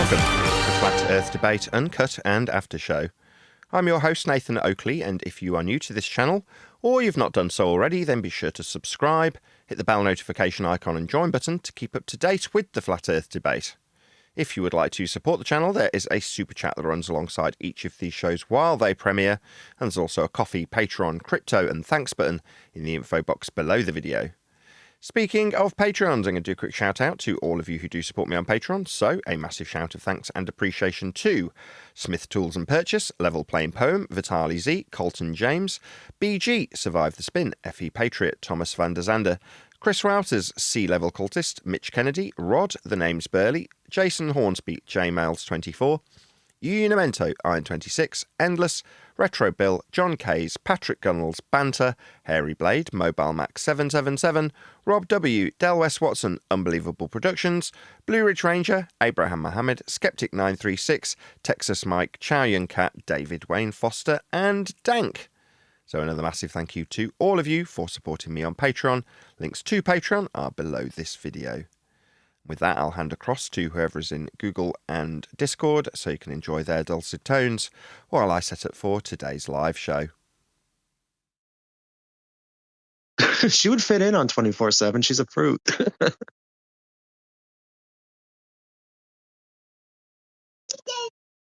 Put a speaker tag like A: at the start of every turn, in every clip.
A: Welcome to the Flat Earth Debate Uncut and After Show. I'm your host Nathan Oakley, and if you are new to this channel, or you've not done so already, then be sure to subscribe, hit the bell notification icon and join button to keep up to date with the Flat Earth Debate. If you would like to support the channel, there is a super chat that runs alongside each of these shows while they premiere, and there's also a coffee, Patreon, crypto and thanks button in the info box below the video. Speaking of Patreons, I'm going to do a quick shout out to all of you who do support me on Patreon. So, a massive shout of thanks and appreciation to Smith Tools and Purchase, Level Plain Poem, Vitali Z, Colton James, BG, Survive the Spin, FE Patriot, Thomas van der Zander, Chris Routers, Sea Level Cultist, Mitch Kennedy, Rod, The Name's Burley, Jason Hornsby, JMails24, Unimento, Iron26, Endless, Retro Bill, John Kays, Patrick Gunnels, Banter, Hairy Blade, Mobile Max 777, Rob W, Del West Watson, Unbelievable Productions, Blue Ridge Ranger, Abraham Mohammed, Skeptic 936, Texas Mike, Chow Yun Cat, David Wayne Foster, and Dank. So another massive thank you to all of you for supporting me on Patreon. Links to Patreon are below this video. With that, I'll hand across to whoever is in Google and Discord so you can enjoy their dulcet tones while I set up for today's live show.
B: She would fit in on 24/7. She's a fruit.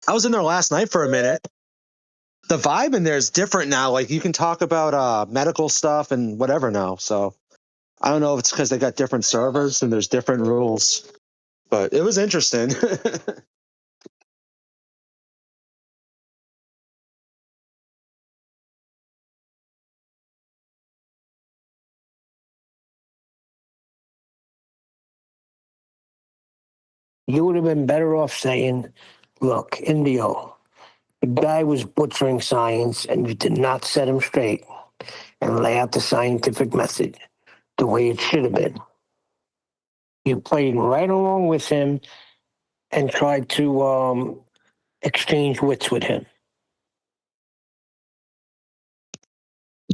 B: I was in there last night for a minute. The vibe in there is different now. Like, you can talk about medical stuff and whatever now. So I don't know if it's because they got different servers and there's different rules, but it was interesting.
C: You would have been better off saying, look, Indio, the guy was butchering science and you did not set him straight and lay out the scientific method the way it should have been. You played right along with him and tried to exchange wits with him.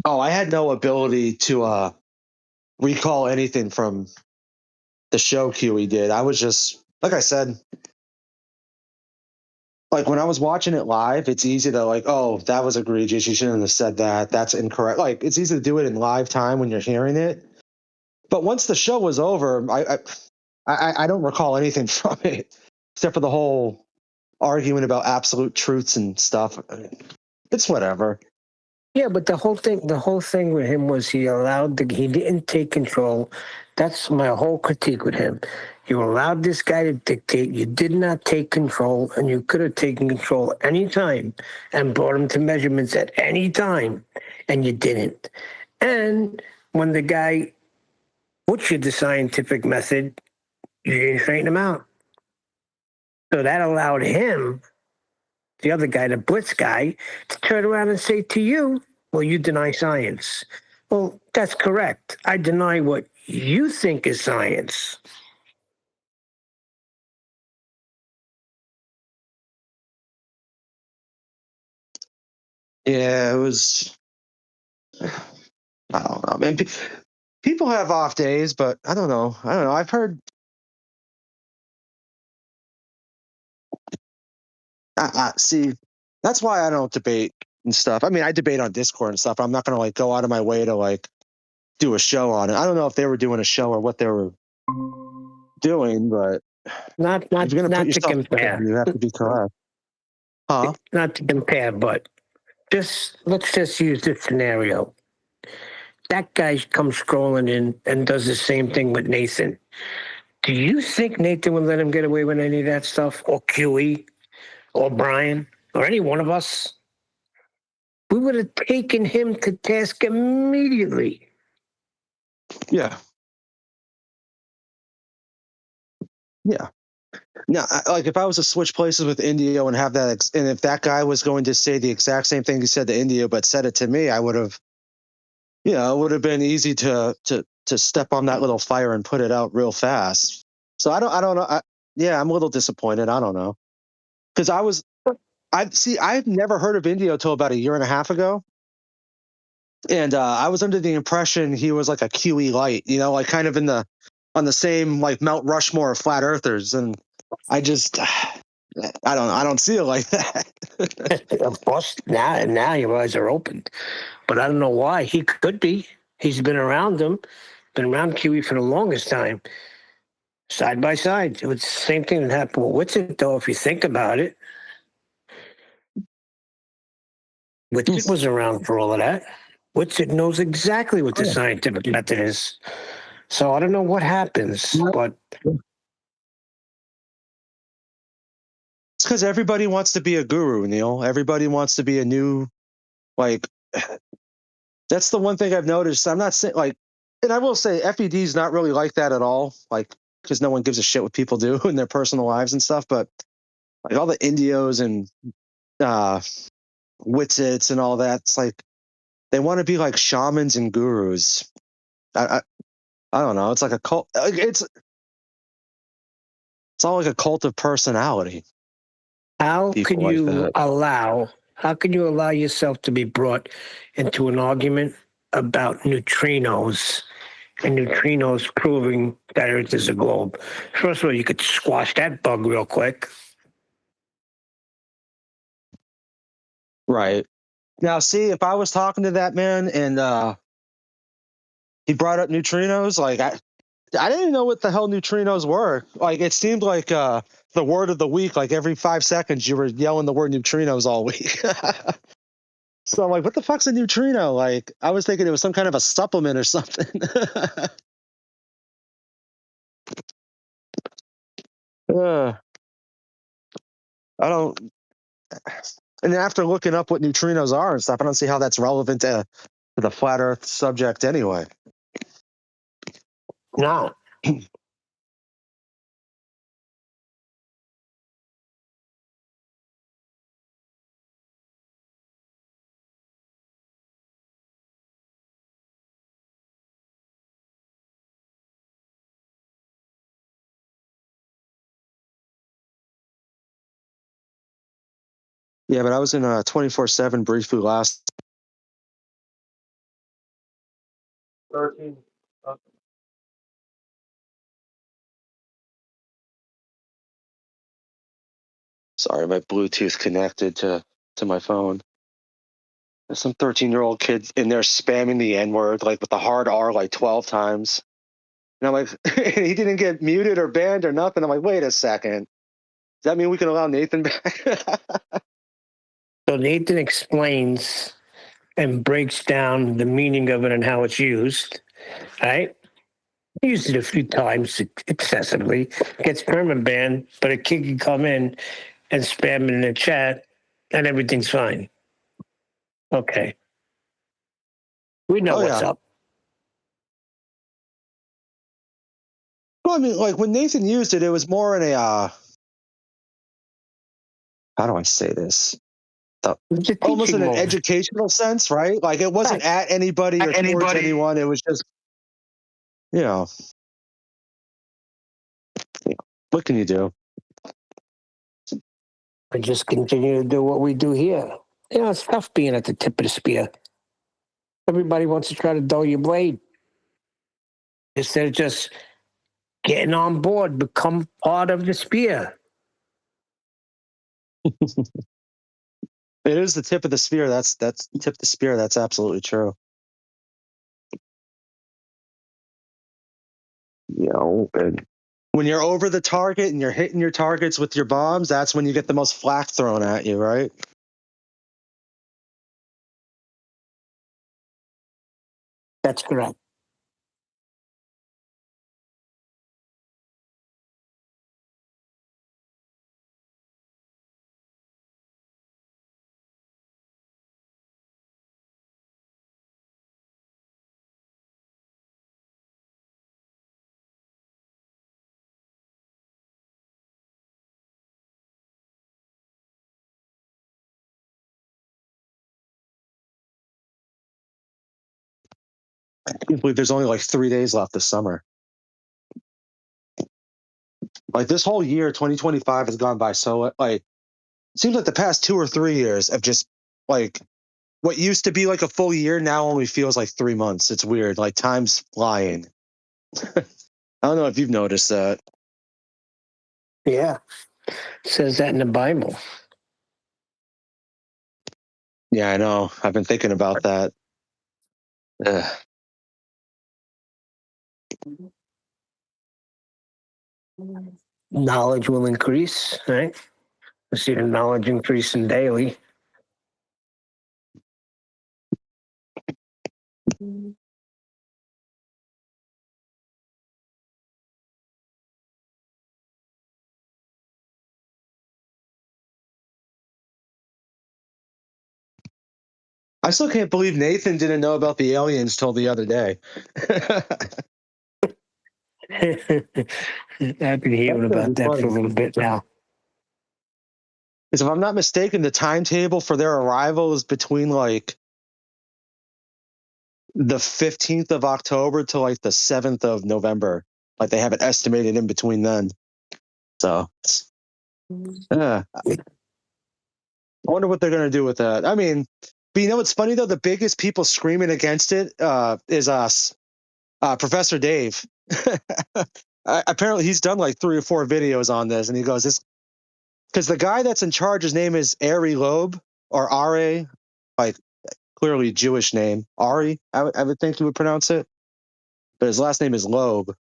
B: Oh, I had no ability to recall anything from the show QE did. I was just, like I said, like when I was watching it live, it's easy to like, oh, that was egregious. You shouldn't have said that. That's incorrect. Like, it's easy to do it in live time when you're hearing it. But once the show was over, I don't recall anything from it except for the whole arguing about absolute truths and stuff. It's whatever.
C: Yeah, but the whole thing with him was he didn't take control. That's my whole critique with him. You allowed this guy to dictate. You did not take control, and you could have taken control any time and brought him to measurements at any time, and you didn't. And when the guy butchered the scientific method, you didn't straighten him out. So that allowed him, the other guy, the Blitz guy, to turn around and say to you, well, you deny science. Well, that's correct. I deny what you think is science.
B: Yeah, it was. I don't know, man. People have off days, but I don't know. I've heard. See, that's why I don't debate and stuff. I mean, I debate on Discord and stuff. I'm not gonna like go out of my way to like do a show on it. I don't know if they were doing a show or what they were doing, but
C: Not
B: if you're gonna put
C: to
B: yourself
C: compare.
B: there, you have to be correct. Huh?
C: Not to compare, but let's just use this scenario. That guy comes scrolling in and does the same thing with Nathan. Do you think Nathan would let him get away with any of that stuff? Or QE? Or Brian? Or any one of us? We would have taken him to task immediately.
B: Yeah. Yeah. Now, like if I was to switch places with Indio and have that, and if that guy was going to say the exact same thing he said to Indio, but said it to me, I would have, it would have been easy to step on that little fire and put it out real fast. So I don't know. I'm a little disappointed. I don't know. Because I've never heard of Indio till about a year and a half ago. And I was under the impression he was like a QE light, like kind of on the same like Mount Rushmore of flat earthers. And I just, I don't see it like that.
C: Of course, now your eyes are opened, but I don't know why. He could be. He's been around them, been around Kiwi for the longest time, side by side. It was the same thing that happened with Witsit, though. If you think about it, Witsit was around for all of that. Witsit knows exactly what the scientific method is. So I don't know what happens, but
B: It's because everybody wants to be a guru, Neil. Everybody wants to be a new, like, that's the one thing I've noticed. I'm not saying, like, and I will say FED is not really like that at all, like, because no one gives a shit what people do in their personal lives and stuff. But like all the Indios and Witsits and all that, it's like they want to be like shamans and gurus. I don't know. It's like a cult. It's all like a cult of personality.
C: how
B: People
C: can
B: like
C: you
B: that.
C: allow yourself to be brought into an argument about neutrinos and neutrinos proving that Earth is a globe? First of all, you could squash that bug real quick.
B: Right. Now, see, if I was talking to that man and he brought up neutrinos, like I didn't know what the hell neutrinos were. Like it seemed like the word of the week, like every 5 seconds you were yelling the word neutrinos all week. So I'm like, what the fuck's a neutrino? Like I was thinking it was some kind of a supplement or something. I don't. And after looking up what neutrinos are and stuff, I don't see how that's relevant to the flat Earth subject anyway.
C: No.
B: Yeah, but I was in a 24/7 briefly last. 13. Sorry, my Bluetooth connected to my phone. There's some 13-year-old kid in there spamming the N-word like with the hard R like 12 times. And I'm like, he didn't get muted or banned or nothing. I'm like, wait a second. Does that mean we can allow Nathan back?
C: So Nathan explains and breaks down the meaning of it and how it's used. Right? He used it a few times excessively. Gets permanent banned, but a kid can come in and spam it in the chat, and everything's fine. Okay. We know what's up.
B: Well, I mean, like when Nathan used it, it was more in a how do I say this? Almost in an educational sense, right? Like it wasn't at anybody or towards anyone. It was just, you know, what can you do?
C: I just continue to do what we do here. You know, it's tough being at the tip of the spear. Everybody wants to try to dull your blade. Instead of just getting on board, become part of the spear.
B: It is the tip of the spear. That's tip of the spear. That's absolutely true. You know, and when you're over the target and you're hitting your targets with your bombs, that's when you get the most flack thrown at you, right?
C: That's correct.
B: I can't believe there's only like 3 days left this summer. Like this whole year, 2025 has gone by so like it seems like the past 2 or 3 years have just like what used to be like a full year now only feels like 3 months. It's weird. Like time's flying. I don't know if you've noticed that.
C: Yeah. It says that in the Bible.
B: Yeah, I know. I've been thinking about that. Ugh.
C: Knowledge will increase, right? We see the knowledge increasing daily.
B: I still can't believe Nathan didn't know about the aliens till the other day.
C: I've been hearing
B: That's gonna
C: about
B: be
C: that for a
B: funny.
C: little bit now.
B: Because if I'm not mistaken, the timetable for their arrival is between like the 15th of October to like the 7th of November. Like they have it estimated in between then. So, I wonder what they're going to do with that. I mean, but you know what's funny though? The biggest people screaming against it is us, Professor Dave. Apparently, he's done like 3 or 4 videos on this, and he goes, "This," because the guy that's in charge, his name is Ari Loeb or Are, like clearly Jewish name, Ari. I would think you would pronounce it, but his last name is Loeb,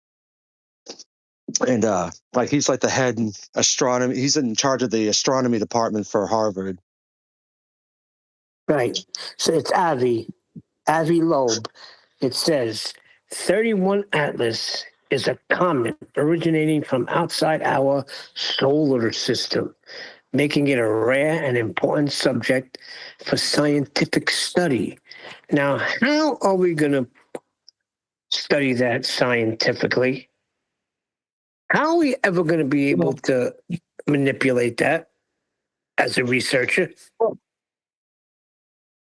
B: and like he's like the head in astronomy. He's in charge of the astronomy department for Harvard.
C: Right. So it's Avi Loeb. It says 31 Atlas is a comet originating from outside our solar system, making it a rare and important subject for scientific study. Now, how are we going to study that scientifically? How are we ever going to be able to manipulate that as a researcher?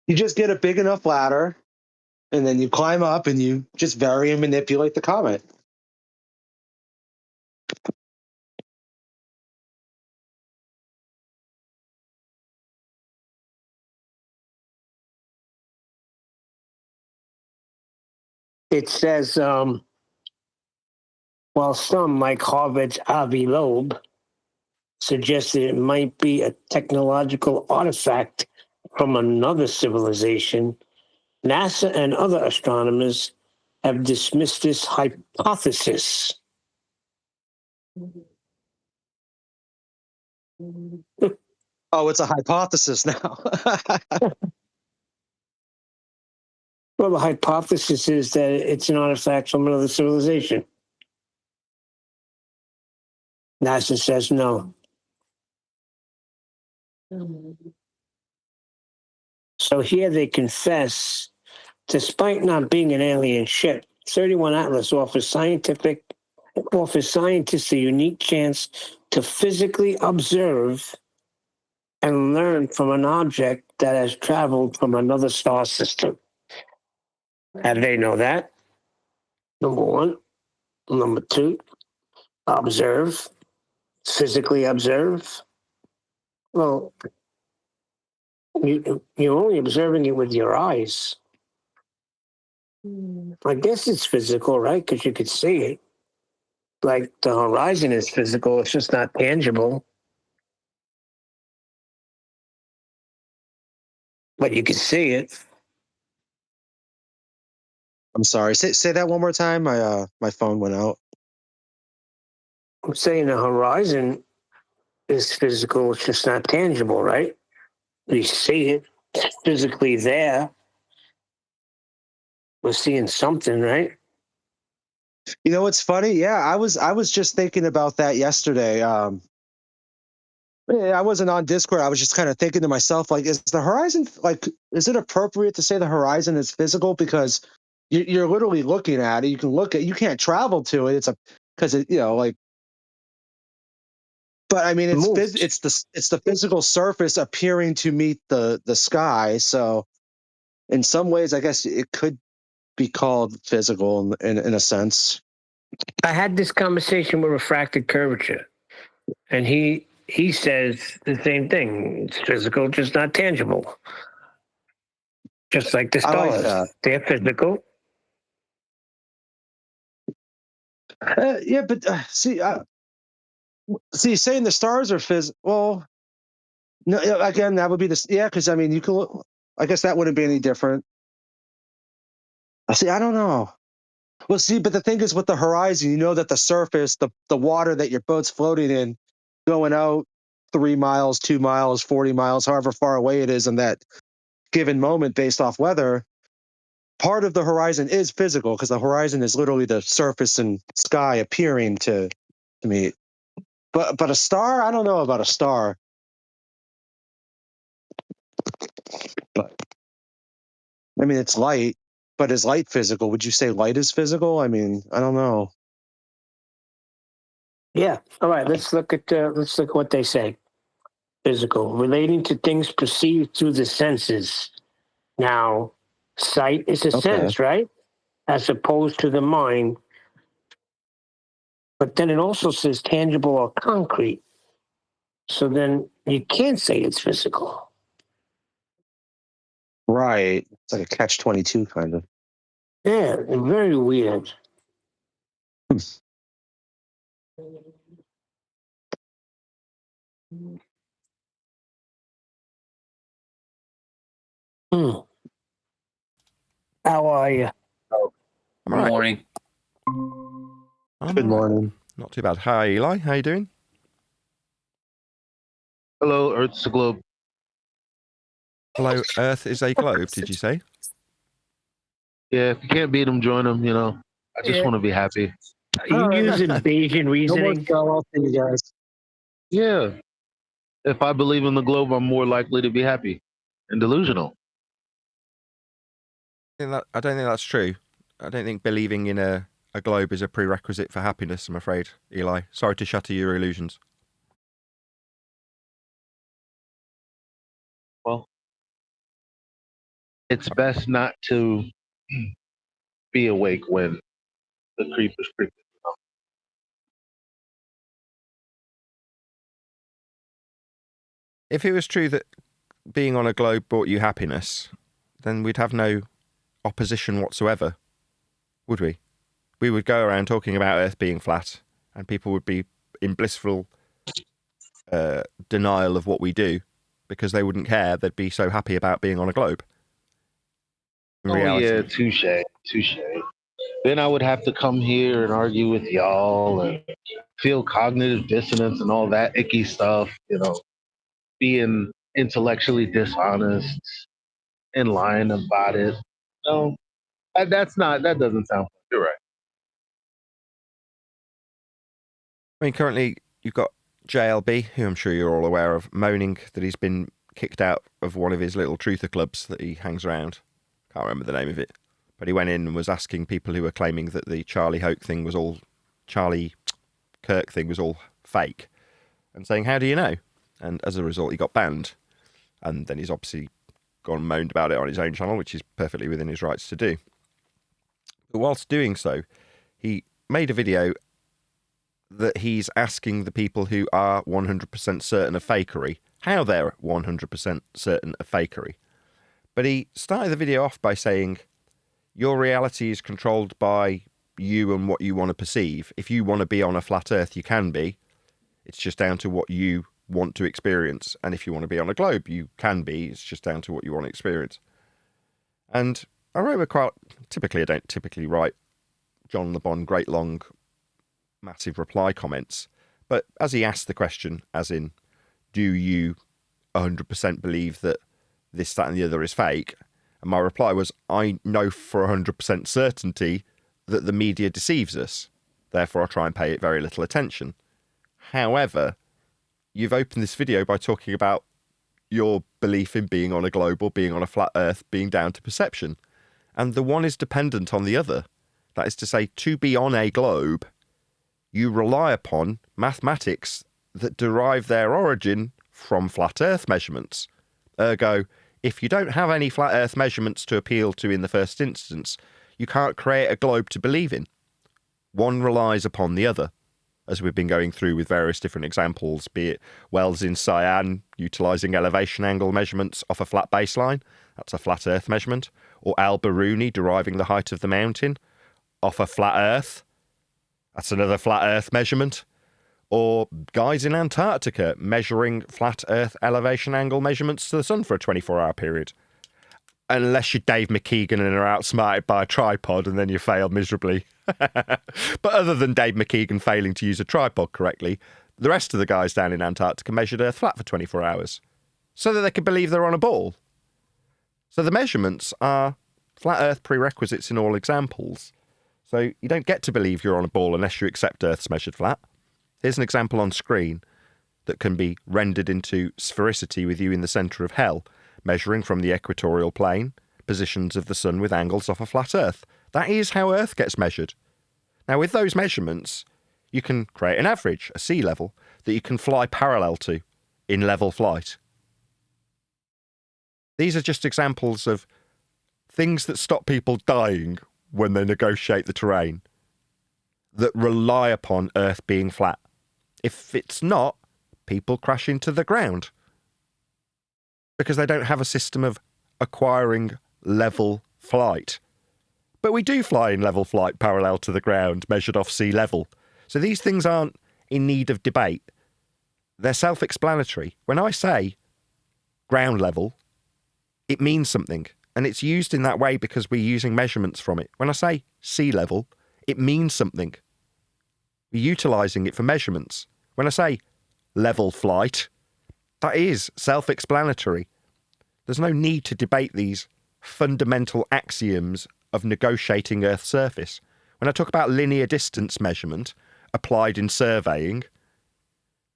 B: You just get a big enough ladder, and then you climb up, and you just vary and manipulate the comet.
C: It says, while some, like Harvard's Avi Loeb, suggested it might be a technological artifact from another civilization, NASA and other astronomers have dismissed this hypothesis.
B: Oh, it's a hypothesis now.
C: Well, the hypothesis is that it's an artifact from another civilization. NASA says no. So here they confess, despite not being an alien ship, 31 Atlas offers scientists a unique chance to physically observe and learn from an object that has traveled from another star system. How do they know that? Number one. Number two, observe, physically observe. Well, you're only observing it with your eyes. I guess it's physical, right? Because you could see it. Like the horizon is physical, it's just not tangible. But you can see it.
B: I'm sorry. Say that one more time. My phone went out.
C: I'm saying the horizon is physical, it's just not tangible, right? We see it, it's physically there. We're seeing something, right?
B: You know what's funny? Yeah, I was just thinking about that yesterday. I wasn't on Discord. I was just kind of thinking to myself, like, is the horizon like? Is it appropriate to say the horizon is physical because you're literally looking at it? You can look at. You can't travel to it. It's a because it like. But I mean,
C: It moves.
B: it's the physical surface appearing to meet the sky. So in some ways, I guess it could be called physical in a sense.
C: I had this conversation with refracted curvature, and he says the same thing. It's physical, just not tangible. Just like the
B: I like
C: stars,
B: that.
C: they're physical.
B: Yeah, but see, See, saying the stars are well, no, again, that would be because I mean, you can. I guess that wouldn't be any different. See, I don't know. Well, see, but the thing is, with the horizon, you know that the surface, the water that your boat's floating in, going out 3 miles, 2 miles, 40 miles, however far away it is in that given moment based off weather, part of the horizon is physical because the horizon is literally the surface and sky appearing to me. But a star, I don't know about a star. But I mean, it's light, but is light physical? Would you say light is physical? I mean, I don't know.
C: Yeah. All right. Let's look at what they say. Physical, relating to things perceived through the senses. Now, sight is a sense, right? As opposed to the mind. But then it also says tangible or concrete. So then you can't say it's physical.
B: Right. It's like a catch-22 kind of.
C: Yeah, very weird. Hmm. How are you?
A: I'm all right.
D: Morning.
B: Good morning.
A: Not too bad. Hi, Eli. How you doing?
E: Hello, Earth's a globe.
A: Hello, Earth is a globe, did you say?
E: Yeah, if you can't beat them, join them. You know, I just want to be happy.
C: You using Bayesian
B: No more
C: reasoning?
B: sell-off for you guys.
E: Yeah, if I believe in the globe, I'm more likely to be happy and delusional.
A: I don't think that's true. I don't think believing in a globe is a prerequisite for happiness, I'm afraid, Eli. Sorry to shatter your illusions.
E: Well, it's best not to be awake when the creeper's creeping.
A: If it was true that being on a globe brought you happiness, then we'd have no opposition whatsoever, would we? We would go around talking about Earth being flat, and people would be in blissful denial of what we do because they wouldn't care. They'd be so happy about being on a globe. In reality,
E: yeah, touche. Then I would have to come here and argue with y'all and feel cognitive dissonance and all that icky stuff. You know, being intellectually dishonest and lying about it. No, that doesn't sound fun. You're right.
A: I mean, currently you've got JLB, who I'm sure you're all aware of, moaning that he's been kicked out of one of his little truther clubs that he hangs around. Can't remember the name of it. But he went in and was asking people who were claiming that the Charlie Kirk thing was all fake, and saying, how do you know? And as a result, he got banned. And then he's obviously gone and moaned about it on his own channel, which is perfectly within his rights to do. But whilst doing so, he made a video that he's asking the people who are 100% certain of fakery how they're 100% certain of fakery. But he started the video off by saying, your reality is controlled by you and what you want to perceive. If you want to be on a flat earth, you can be. It's just down to what you want to experience. And if you want to be on a globe, you can be. It's just down to what you want to experience. And I wrote a quote. I don't typically write John Le Bon great long massive reply comments. But as he asked the question, as in, do you 100% believe that this, that and the other is fake? And my reply was, I know for 100% certainty that the media deceives us. Therefore, I try and pay it very little attention. However, you've opened this video by talking about your belief in being on a globe or being on a flat earth being down to perception. And the one is dependent on the other. That is to say, to be on a globe, you rely upon mathematics that derive their origin from flat earth measurements. Ergo, if you don't have any flat earth measurements to appeal to in the first instance, you can't create a globe to believe in. One relies upon the other, as we've been going through with various different examples, be it wells in Siam utilising elevation angle measurements off a flat baseline, that's a flat earth measurement, or Al Biruni deriving the height of the mountain off a flat earth, that's another flat earth measurement, Or guys in Antarctica measuring flat Earth elevation angle measurements to the sun for a 24-hour period. Unless you're Dave McKeegan and are outsmarted by a tripod and then you fail miserably. But other than Dave McKeegan failing to use a tripod correctly, the rest of the guys down in Antarctica measured Earth flat for 24 hours so that they could believe they're on a ball. So the measurements are flat Earth prerequisites in all examples. So you don't get to believe you're on a ball unless you accept Earth's measured flat. Here's an example on screen that can be rendered into sphericity with you in the centre of hell, measuring from the equatorial plane, positions of the sun with angles off a flat Earth. That is how Earth gets measured. Now, with those measurements, you can create an average, a sea level, that you can fly parallel to in level flight. These are just examples of things that stop people dying when they negotiate the terrain, that rely upon Earth being flat. If it's not, people crash into the ground because they don't have a system of acquiring level flight. But we do fly in level flight parallel to the ground, measured off sea level. So these things aren't in need of debate. They're self-explanatory. When I say ground level, it means something. And it's used in that way because we're using measurements from it. When I say sea level, it means something. We're utilising it for measurements. When I say level flight, that is self-explanatory. There's no need to debate these fundamental axioms of negotiating Earth's surface. When I talk about linear distance measurement applied in surveying,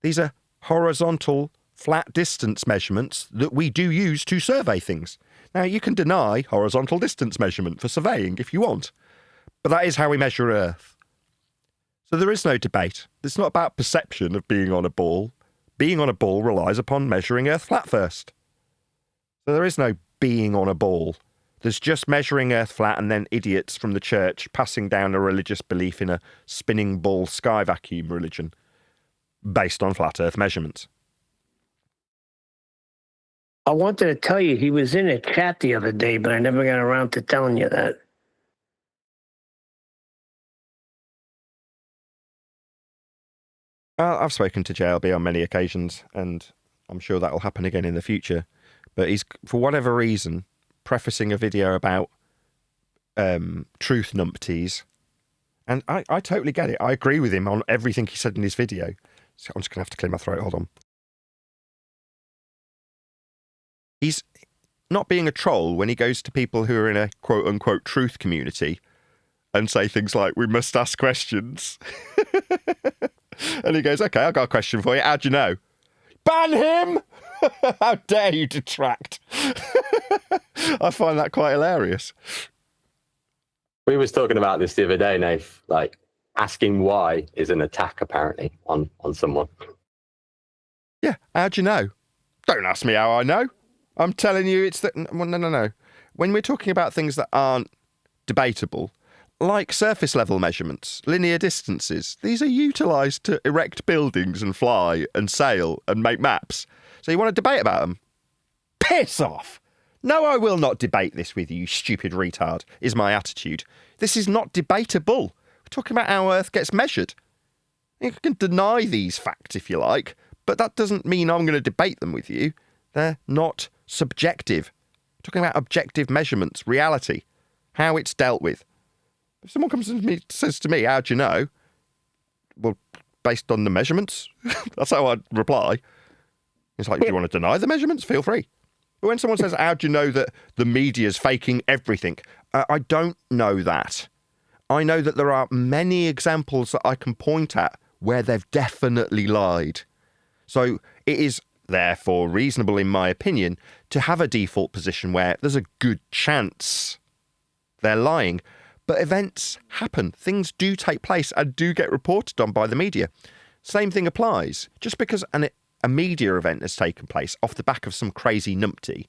A: these are horizontal flat distance measurements that we do use to survey things. Now, you can deny horizontal distance measurement for surveying if you want, but that is how we measure Earth. So there is no debate. It's not about perception of being on a ball. Being on a ball relies upon measuring Earth flat first. So there is no being on a ball. There's just measuring Earth flat and then idiots from the church passing down a religious belief in a spinning ball sky vacuum religion based on flat Earth measurements.
C: I wanted to tell you he was in a chat the other day, but I never got around to telling you that.
A: I've spoken to JLB on many occasions, and I'm sure that will happen again in the future. But he's, for whatever reason, prefacing a video about truth numpties. And I totally get it. I agree with him on everything he said in his video. So I'm just going to have to clear my throat. Hold on. He's not being a troll when he goes to people who are in a quote-unquote truth community and say things like, we must ask questions. And he goes, okay, I've got a question for you. How'd you know? Ban him! How dare you detract? I find that quite hilarious.
D: We was talking about this the other day, Nath. Like, asking why is an attack, apparently, on someone.
A: Yeah, how'd you know? Don't ask me how I know. I'm telling you it's that... No. When we're talking about things that aren't debatable, like surface level measurements, linear distances, these are utilised to erect buildings and fly and sail and make maps. So you want to debate about them? Piss off! No, I will not debate this with you, stupid retard, is my attitude. This is not debatable. We're talking about how Earth gets measured. You can deny these facts if you like, but that doesn't mean I'm going to debate them with you. They're not subjective. We're talking about objective measurements, reality, how it's dealt with. If someone comes to me, says to me, how'd you know? Well, based on the measurements. That's how I'd reply. It's like, do you want to deny the measurements? Feel free. But when someone says, how'd you know that the media's faking everything? I don't know that. I know that there are many examples that I can point at where they've definitely lied. So it is therefore reasonable, in my opinion, to have a default position where there's a good chance they're lying. But events happen. Things do take place and do get reported on by the media. Same thing applies. Just because a media event has taken place off the back of some crazy numpty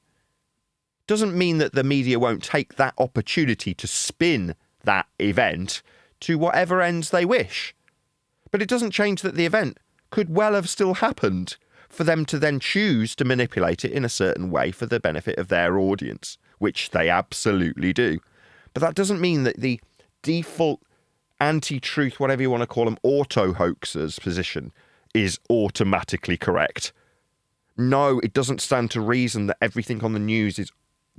A: doesn't mean that the media won't take that opportunity to spin that event to whatever ends they wish. But it doesn't change that the event could well have still happened for them to then choose to manipulate it in a certain way for the benefit of their audience, which they absolutely do. But that doesn't mean that the default anti-truth, whatever you want to call them, auto-hoaxers position is automatically correct. No, it doesn't stand to reason that everything on the news is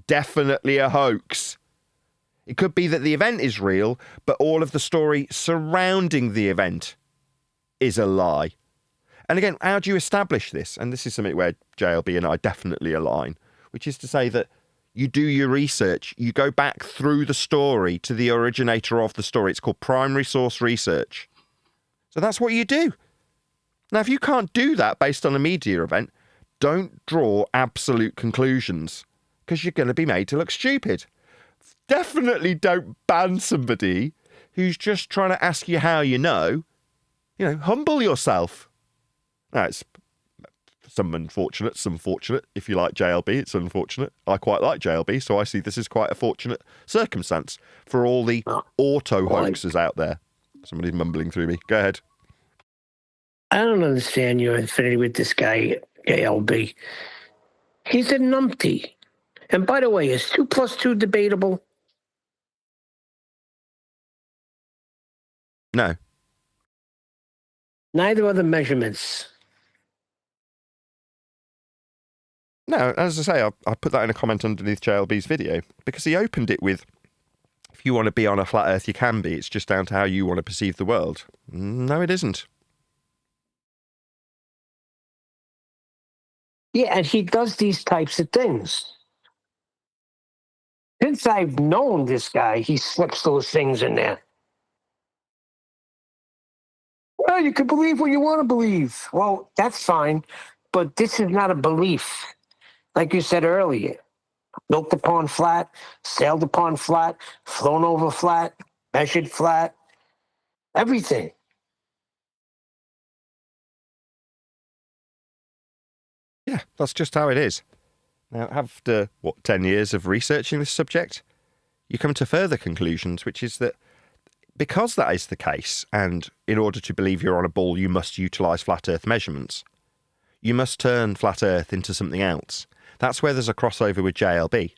A: definitely a hoax. It could be that the event is real, but all of the story surrounding the event is a lie. And again, how do you establish this? And this is something where JLB and I definitely align, which is to say that you do your research, you go back through the story to the originator of the story. It's called primary source research. So that's what you do. Now, if you can't do that based on a media event, don't draw absolute conclusions, because you're going to be made to look stupid. Definitely don't ban somebody who's just trying to ask you how you know. You know, humble yourself. Now, it's some unfortunate, some fortunate. If you like JLB, it's unfortunate. I quite like JLB, so I see this as quite a fortunate circumstance for all the auto hoaxers out there. Somebody's mumbling through me. Go ahead.
C: I don't understand your affinity with this guy, JLB. He's a numpty. And by the way, is 2 + 2 debatable?
A: No.
C: Neither are the measurements.
A: No, as I say, I put that in a comment underneath JLB's video, because he opened it with, if you want to be on a flat earth, you can be. It's just down to how you want to perceive the world. No, it isn't.
C: Yeah, and he does these types of things. Since I've known this guy, he slips those things in there. Well, you can believe what you want to believe. Well, that's fine, but this is not a belief. Like you said earlier, built upon flat, sailed upon flat, flown over flat, measured flat, everything.
A: Yeah, that's just how it is. Now, after, 10 years of researching this subject, you come to further conclusions, which is that because that is the case, and in order to believe you're on a ball, you must utilise flat earth measurements, you must turn flat earth into something else. That's where there's a crossover with JLB.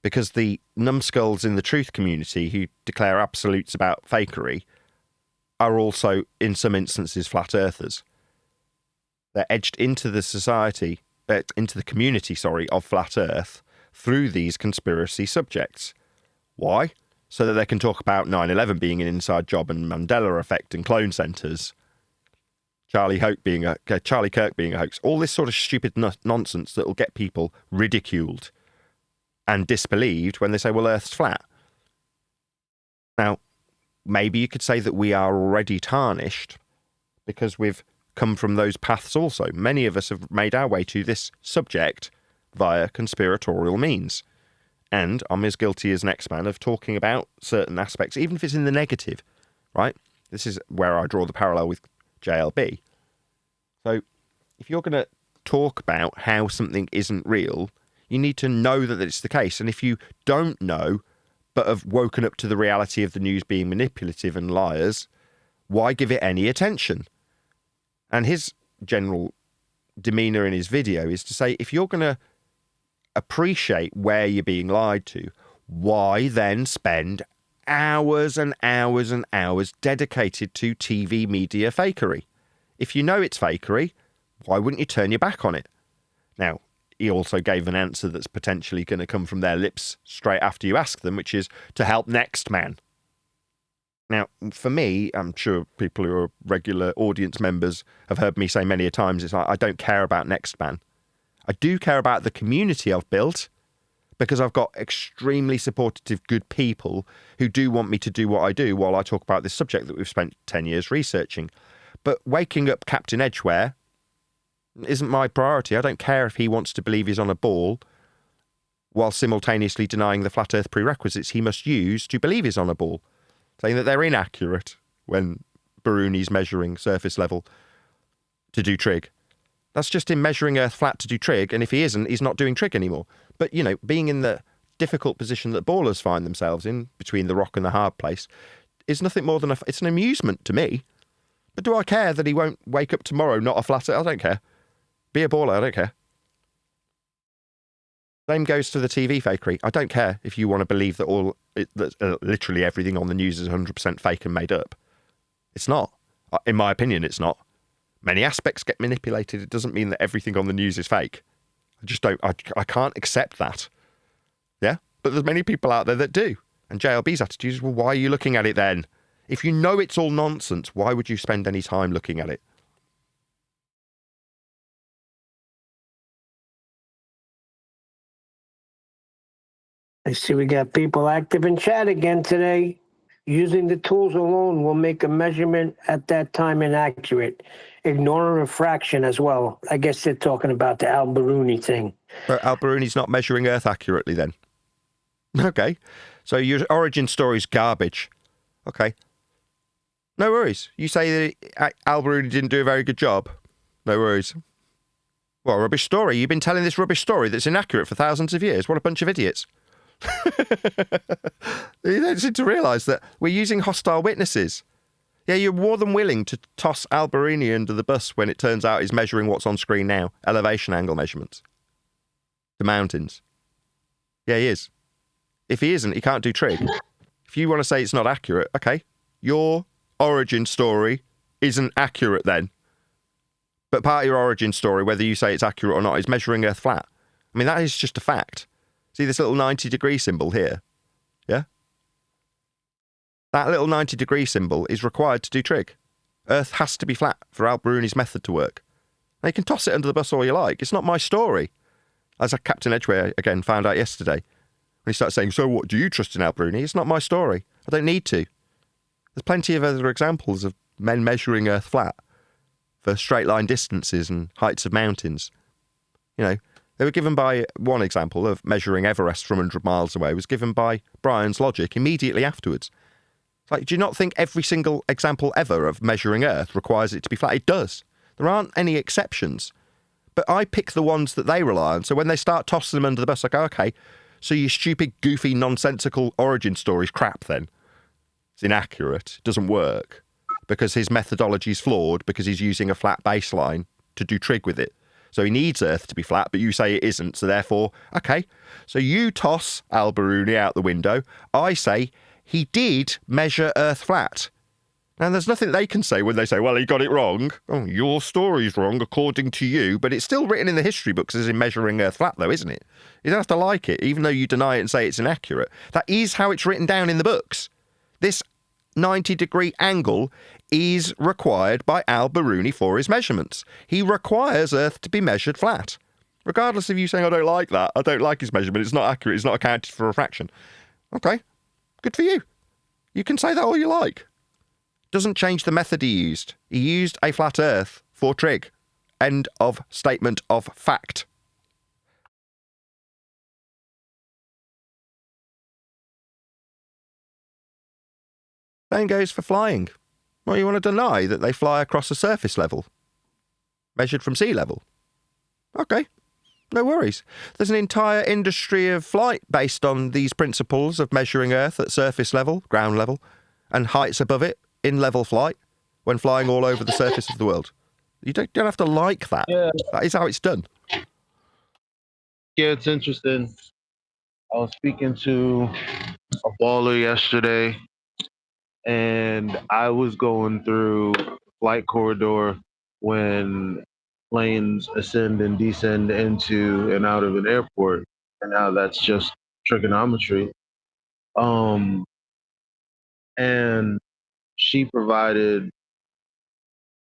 A: Because the numbskulls in the truth community who declare absolutes about fakery are also, in some instances, flat earthers. They're edged into the community, of flat earth through these conspiracy subjects. Why? So that they can talk about 9/11 being an inside job and Mandela effect and clone centres. Charlie Kirk being a hoax. All this sort of stupid nonsense that will get people ridiculed and disbelieved when they say, well, Earth's flat. Now, maybe you could say that we are already tarnished because we've come from those paths also. Many of us have made our way to this subject via conspiratorial means. And I'm as guilty as next man of talking about certain aspects, even if it's in the negative, right? This is where I draw the parallel with JLB. So if you're going to talk about how something isn't real, you need to know that it's the case. And if you don't know, but have woken up to the reality of the news being manipulative and liars, why give it any attention? And his general demeanour in his video is to say, if you're going to appreciate where you're being lied to, why then spend hours and hours and hours dedicated to TV media fakery? If you know it's fakery, why wouldn't you turn your back on it? Now, he also gave an answer that's potentially going to come from their lips straight after you ask them, which is to help next man. Now, for me, I'm sure people who are regular audience members have heard me say many a times, it's like, I don't care about next man. I do care about the community I've built because I've got extremely supportive, good people who do want me to do what I do while I talk about this subject that we've spent 10 years researching. But waking up Captain Edgeware isn't my priority. I don't care if he wants to believe he's on a ball while simultaneously denying the flat earth prerequisites he must use to believe he's on a ball, saying that they're inaccurate when Biruni's measuring surface level to do trig. That's just him measuring Earth flat to do trig, and if he isn't, he's not doing trig anymore. But, you know, being in the difficult position that ballers find themselves in, between the rock and the hard place, is nothing more than it's an amusement to me. But do I care that he won't wake up tomorrow not a flat earth? I don't care. Be a baller, I don't care. Same goes to the TV fakery. I don't care if you want to believe that literally everything on the news is 100% fake and made up. It's not. In my opinion, it's not. Many aspects get manipulated. It doesn't mean that everything on the news is fake. I just don't, I can't accept that. Yeah? But there's many people out there that do. And JLB's attitude is, well, why are you looking at it then? If you know it's all nonsense, why would you spend any time looking at it?
C: I see we got people active in chat again today. Using the tools alone will make a measurement at that time inaccurate. Ignore a refraction as well. I guess they're talking about the Al-Biruni thing.
A: So Al-Biruni's not measuring Earth accurately then? Okay. So your origin story's garbage. Okay. No worries. You say that Al-Biruni didn't do a very good job? No worries. What a rubbish story. You've been telling this rubbish story that's inaccurate for thousands of years. What a bunch of idiots. You don't seem to realise that we're using hostile witnesses. Yeah, you're more than willing to toss Al-Biruni under the bus when it turns out he's measuring what's on screen now, elevation angle measurements. The mountains. Yeah, he is. If he isn't, he can't do trig. If you want to say it's not accurate, okay, your origin story isn't accurate then. But part of your origin story, whether you say it's accurate or not, is measuring Earth flat. I mean, that is just a fact. See this little 90-degree symbol here? Yeah? That little 90-degree symbol is required to do trig. Earth has to be flat for Al-Biruni's method to work. Now, you can toss it under the bus all you like. It's not my story. As Captain Edgware, again, found out yesterday. When he started saying, so what, do you trust in Al-Biruni? It's not my story. I don't need to. There's plenty of other examples of men measuring Earth flat for straight line distances and heights of mountains. You know, they were given by one example of measuring Everest from 100 miles away was given by Brian's logic immediately afterwards. It's like, do you not think every single example ever of measuring Earth requires it to be flat? It does. There aren't any exceptions. But I pick the ones that they rely on. So when they start tossing them under the bus, I go, okay, so your stupid, goofy, nonsensical origin story's crap then. It's inaccurate. It doesn't work. Because his methodology is flawed because he's using a flat baseline to do trig with it. So he needs Earth to be flat, but you say it isn't. So therefore, okay, so you toss Al-Biruni out the window. I say he did measure Earth flat. And there's nothing they can say when they say, well, he got it wrong. Oh, your story's wrong according to you, but it's still written in the history books as in measuring Earth flat, though, isn't it? You don't have to like it, even though you deny it and say it's inaccurate. That is how it's written down in the books. This 90-degree angle is required by Al-Biruni for his measurements. He requires Earth to be measured flat. Regardless of you saying, I don't like that, I don't like his measurement, it's not accurate, it's not accounted for a fraction. Okay, good for you. You can say that all you like. Doesn't change the method he used. He used a flat Earth for trig. End of statement of fact. Same goes for flying. Well, you want to deny that they fly across a surface level, measured from sea level? Okay, no worries. There's an entire industry of flight based on these principles of measuring Earth at surface level, ground level, and heights above it in level flight when flying all over the surface of the world. You don't have to like that. Yeah. That is how it's done.
E: Yeah, it's interesting. I was speaking to a baller yesterday, and I was going through flight corridor when planes ascend and descend into and out of an airport, and how that's just trigonometry. And she provided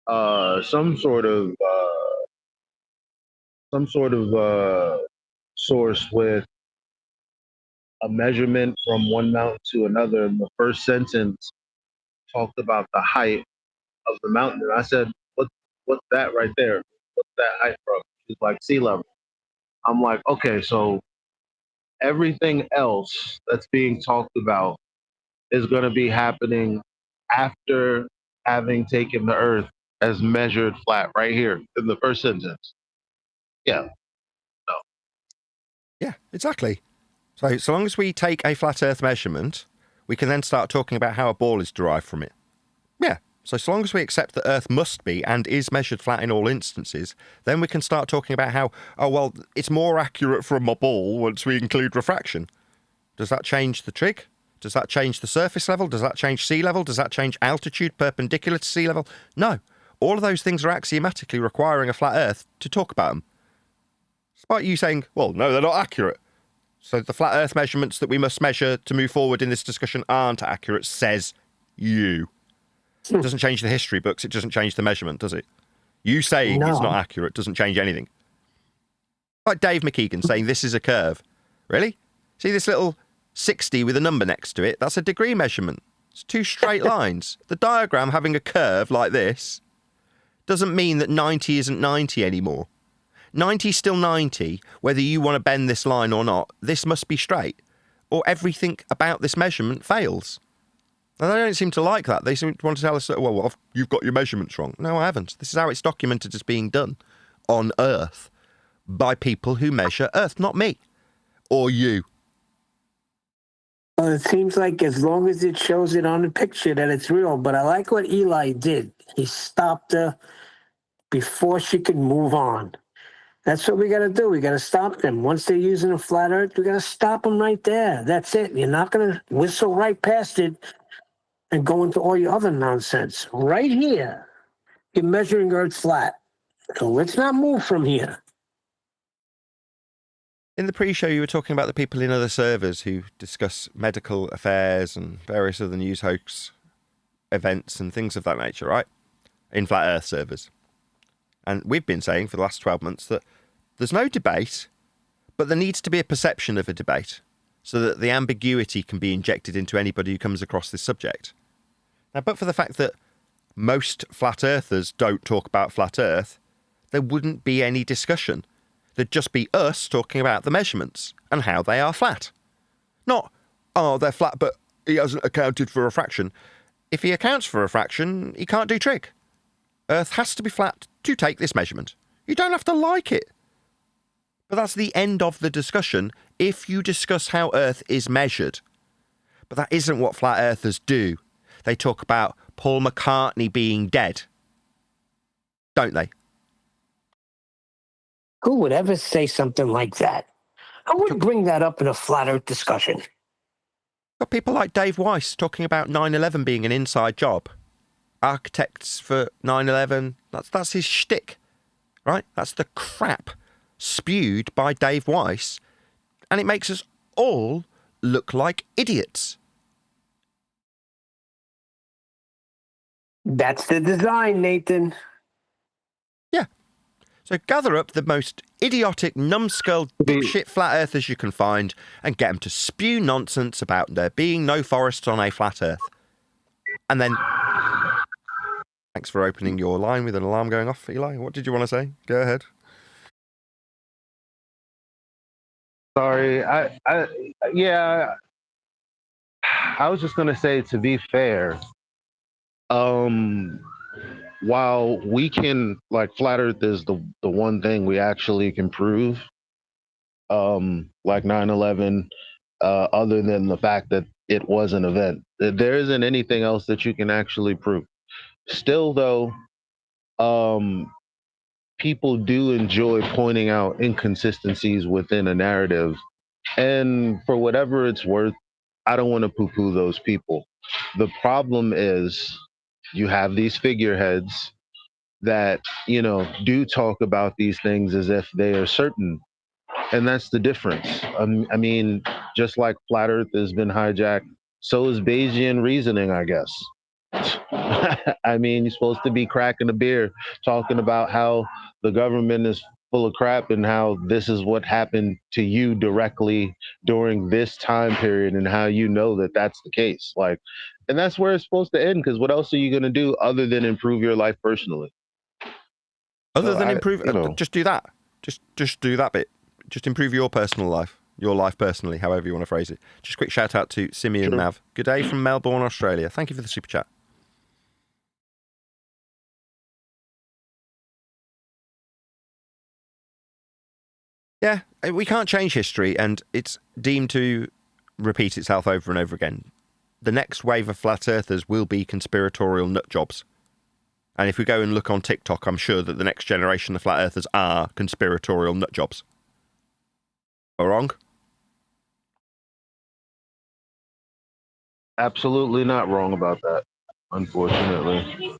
E: some sort of source with a measurement from one mountain to another. And the first sentence talked about the height of the mountain. And I said, what's that right there? What's that height from? She's like, sea level. I'm like, okay, so everything else that's being talked about is going to be happening after having taken the Earth as measured flat right here in the first sentence. Yeah. No.
A: Yeah, exactly. So long as we take a flat Earth measurement, we can then start talking about how a ball is derived from it. Yeah. So long as we accept that Earth must be and is measured flat in all instances, then we can start talking about how, oh, well, it's more accurate from a ball once we include refraction. Does that change the trig? Does that change the surface level? Does that change sea level? Does that change altitude perpendicular to sea level? No. all of those things are axiomatically requiring a flat Earth to talk about them. Despite you saying, well, no, they're not accurate. So the flat Earth measurements that we must measure to move forward in this discussion aren't accurate, says you. It doesn't change the history books. It doesn't change the measurement, does it? You saying it's not accurate doesn't change anything. Like Dave McKeegan saying this is a curve. Really? See this little 60 with a number next to it? That's a degree measurement. It's two straight lines. The diagram having a curve like this doesn't mean that 90 isn't 90 anymore. 90 is still 90, whether you want to bend this line or not. This must be straight, or everything about this measurement fails. And they don't seem to like that. They seem to want to tell us that, well, you've got your measurements wrong. No, I haven't. This is how it's documented as being done on Earth by people who measure Earth, not me or you.
C: Well, it seems like as long as it shows it on the picture that it's real. But I like what Eli did. He stopped her before she could move on. That's what we got to do. We got to stop them. Once they're using a flat Earth, we got to stop them right there. That's it. You're not going to whistle right past it and go into all your other nonsense. Right here, you're measuring Earth flat. So let's not move from here.
A: In the pre-show, you were talking about the people in other servers who discuss medical affairs and various other news hoax events and things of that nature, right? In Flat Earth servers. And we've been saying for the last 12 months that there's no debate, but there needs to be a perception of a debate so that the ambiguity can be injected into anybody who comes across this subject. Now, but for the fact that most flat earthers don't talk about flat Earth, there wouldn't be any discussion. There'd just be us talking about the measurements and how they are flat. Not, oh, they're flat, but he hasn't accounted for a fraction. If he accounts for a fraction, he can't do trig. Earth has to be flat to take this measurement. You don't have to like it. But that's the end of the discussion if you discuss how Earth is measured. But that isn't what flat earthers do. They talk about Paul McCartney being dead. Don't they?
C: Who would ever say something like that? I wouldn't bring that up in a flat Earth discussion.
A: Got people like Dave Weiss talking about 9/11 being an inside job. Architects for 9/11, that's his shtick, right? That's the crap spewed by Dave Weiss, and it makes us all look like idiots.
C: That's the design, Nathan.
A: Yeah. So gather up the most idiotic, numbskull, dipshit flat earthers you can find and get them to spew nonsense about there being no forests on a flat Earth. And then... Thanks for opening your line with an alarm going off, Eli. What did you want to say? Go ahead.
E: Sorry, I was just gonna say, to be fair, while we can, like, flat Earth is the one thing we actually can prove, like 9/11, other than the fact that it was an event, there isn't anything else that you can actually prove. Still, though, people do enjoy pointing out inconsistencies within a narrative. And for whatever it's worth, I don't want to poo-poo those people. The problem is you have these figureheads that, do talk about these things as if they are certain. And that's the difference. I mean, just like flat Earth has been hijacked, so is Bayesian reasoning, I guess. I mean, you're supposed to be cracking a beer, talking about how the government is full of crap and how this is what happened to you directly during this time period and how you know that that's the case. Like, and that's where it's supposed to end, because what else are you going to do other than improve your life personally?
A: Other than improve, just do that. Just do that bit. Just improve your personal life. Your life personally, however you want to phrase it. Just a quick shout out to Simeon Nav. Good day from Melbourne, Australia. Thank you for the super chat. Yeah, we can't change history, and it's deemed to repeat itself over and over again. The next wave of flat earthers will be conspiratorial nut jobs. And if we go and look on TikTok, I'm sure that the next generation of flat earthers are conspiratorial nut jobs. Am I wrong?
E: Absolutely not wrong about that, unfortunately.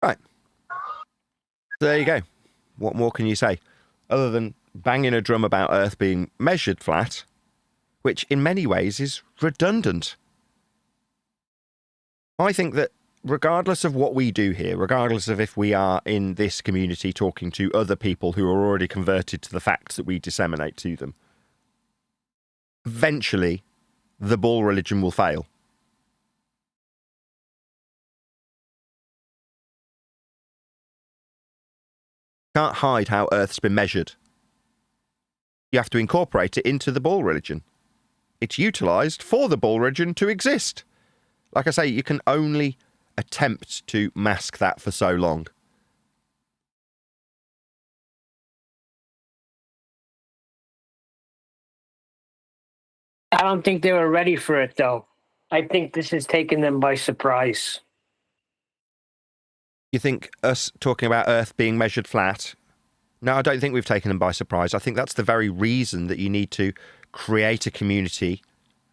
A: Right. So there you go. What more can you say? Other than banging a drum about Earth being measured flat, which in many ways is redundant. I think that regardless of what we do here, regardless of if we are in this community talking to other people who are already converted to the facts that we disseminate to them, eventually the ball religion will fail. Can't hide how Earth's been measured. You have to incorporate it into the ball religion. It's utilised for the ball religion to exist. Like I say, you can only attempt to mask that for so long.
C: I don't think they were ready for it, though. I think this has taken them by surprise.
A: You think us talking about Earth being measured flat? No, I don't think we've taken them by surprise. I think that's the very reason that you need to create a community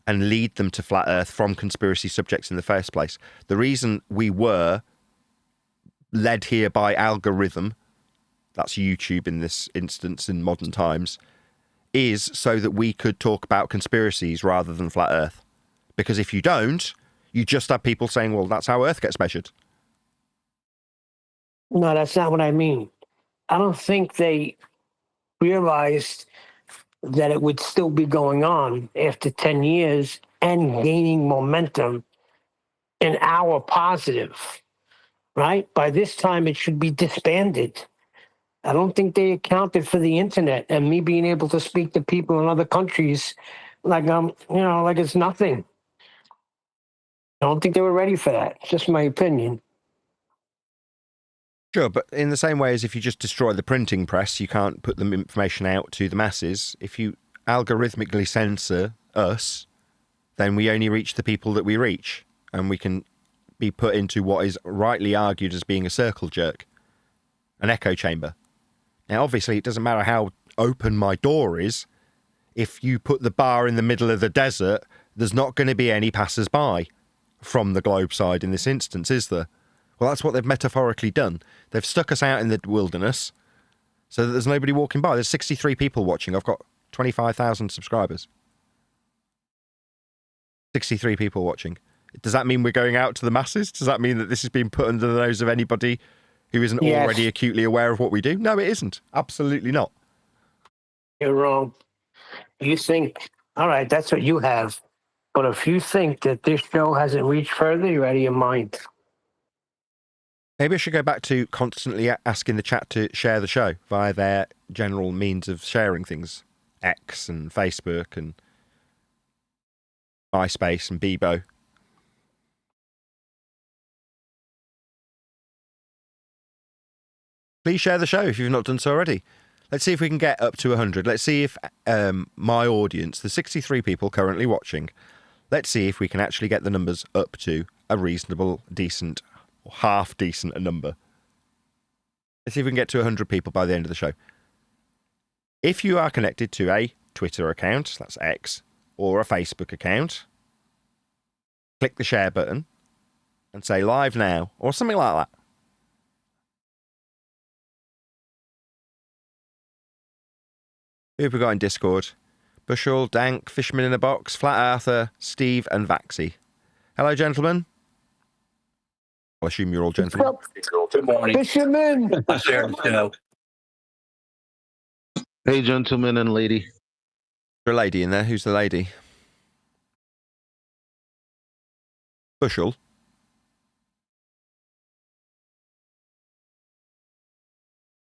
A: and lead them to flat Earth from conspiracy subjects in the first place. The reason we were led here by algorithm, that's YouTube in this instance in modern times, is so that we could talk about conspiracies rather than flat Earth. Because if you don't, you just have people saying, well, that's how Earth gets measured.
C: No, that's not what I mean. I don't think they realized that it would still be going on after 10 years and gaining momentum in our positive, right? By this time, it should be disbanded. I don't think they accounted for the internet and me being able to speak to people in other countries like like it's nothing. I don't think they were ready for that. It's just my opinion.
A: Sure, but in the same way as if you just destroy the printing press, you can't put the information out to the masses. If you algorithmically censor us, then we only reach the people that we reach, and we can be put into what is rightly argued as being a circle jerk, an echo chamber. Now, obviously, it doesn't matter how open my door is. If you put the bar in the middle of the desert, there's not going to be any passers-by from the globe side in this instance, is there? Well, that's what they've metaphorically done. They've stuck us out in the wilderness so that there's nobody walking by. There's 63 people watching. I've got 25,000 subscribers. 63 people watching. Does that mean we're going out to the masses? Does that mean that this is being put under the nose of anybody who isn't already acutely aware of what we do? No, it isn't. Absolutely not.
C: You're wrong. You think, all right, that's what you have. But if you think that this show hasn't reached further, you're out of your mind.
A: Maybe I should go back to constantly asking the chat to share the show via their general means of sharing things. X and Facebook and MySpace and Bebo. Please share the show if you've not done so already. Let's see if we can get up to 100. Let's see if my audience, the 63 people currently watching, let's see if we can actually get the numbers up to a reasonable, decent, or half decent a number. Let's see if we can get to 100 people by the end of the show. If you are connected to a Twitter account, that's X, or a Facebook account, click the share button and say live now, or something like that. Who have we got in Discord? Bushel, Dank, Fishman in a Box, Flat Arthur, Steve, and Vaxi. Hello, gentlemen. I'll assume you're all gentlemen.
F: Good morning.
C: Fisherman!
E: Hey, gentlemen and lady.
A: There's a lady in there. Who's the lady? Bushel.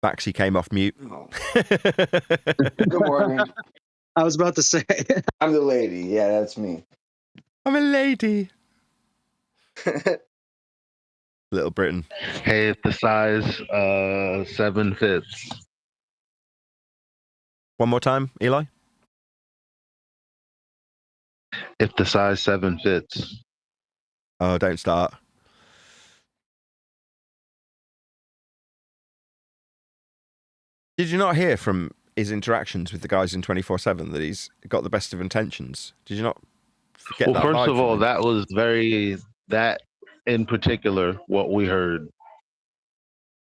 A: Vaxi came off mute.
F: Good morning.
B: I was about to say.
F: I'm the lady. Yeah, that's me.
A: I'm a lady. Little Britain.
E: Hey, if the size 7 fits.
A: One more time, Eli.
E: If the size 7 fits.
A: Oh, don't start. Did you not hear from his interactions with the guys in 24/7 that he's got the best of intentions? Did you not get
E: Well,
A: that
E: first
A: vibe
E: of
A: from
E: all,
A: him?
E: that in particular, what we heard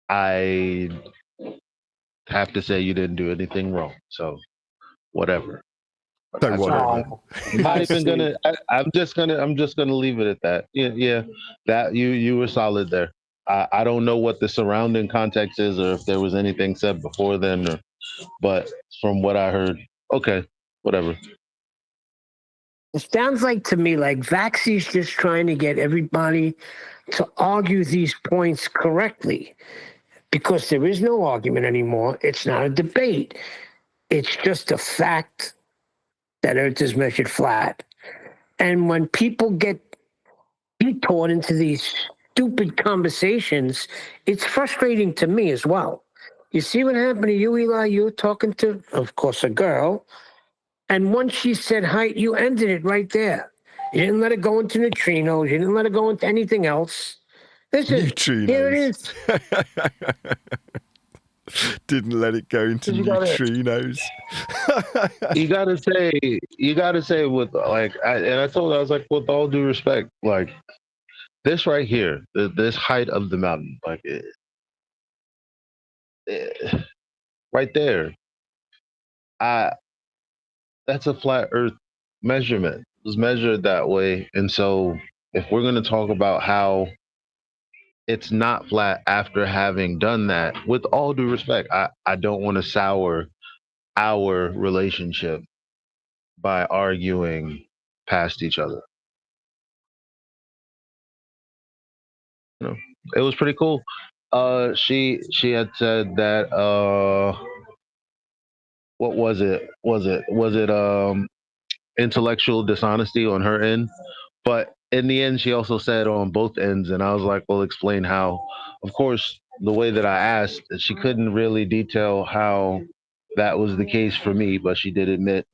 E: I have to say you didn't do anything wrong. So whatever.
A: So
E: That's
A: whatever.
E: right. I'm not even gonna. I'm just gonna leave it at that. Yeah. That you were solid there. I don't know what the surrounding context is, or if there was anything said before then, but from what I heard, okay, whatever.
C: It sounds like to me like Vaxy's just trying to get everybody to argue these points correctly because there is no argument anymore. It's not a debate. It's just a fact that Earth is measured flat. And when people get detoured into these stupid conversations, it's frustrating to me as well. You see what happened to you, Eli? You were talking to, of course, a girl. And once she said height, you ended it right there. You didn't let it go into neutrinos. You didn't let it go into anything else. Listen, here it is.
A: Didn't let it go into neutrinos.
E: You gotta say with like, I told her, I was like, with all due respect, like this right here, this height of the mountain, like right there, that's a flat Earth measurement. It was measured that way, and so if we're gonna talk about how it's not flat after having done that, with all due respect, I don't want to sour our relationship by arguing past each other. You know, it was pretty cool. She had said that what was it? Was it intellectual dishonesty on her end? But in the end, she also said on both ends, and I was like, well, explain how. Of course, the way that I asked, she couldn't really detail how that was the case for me, but she did admit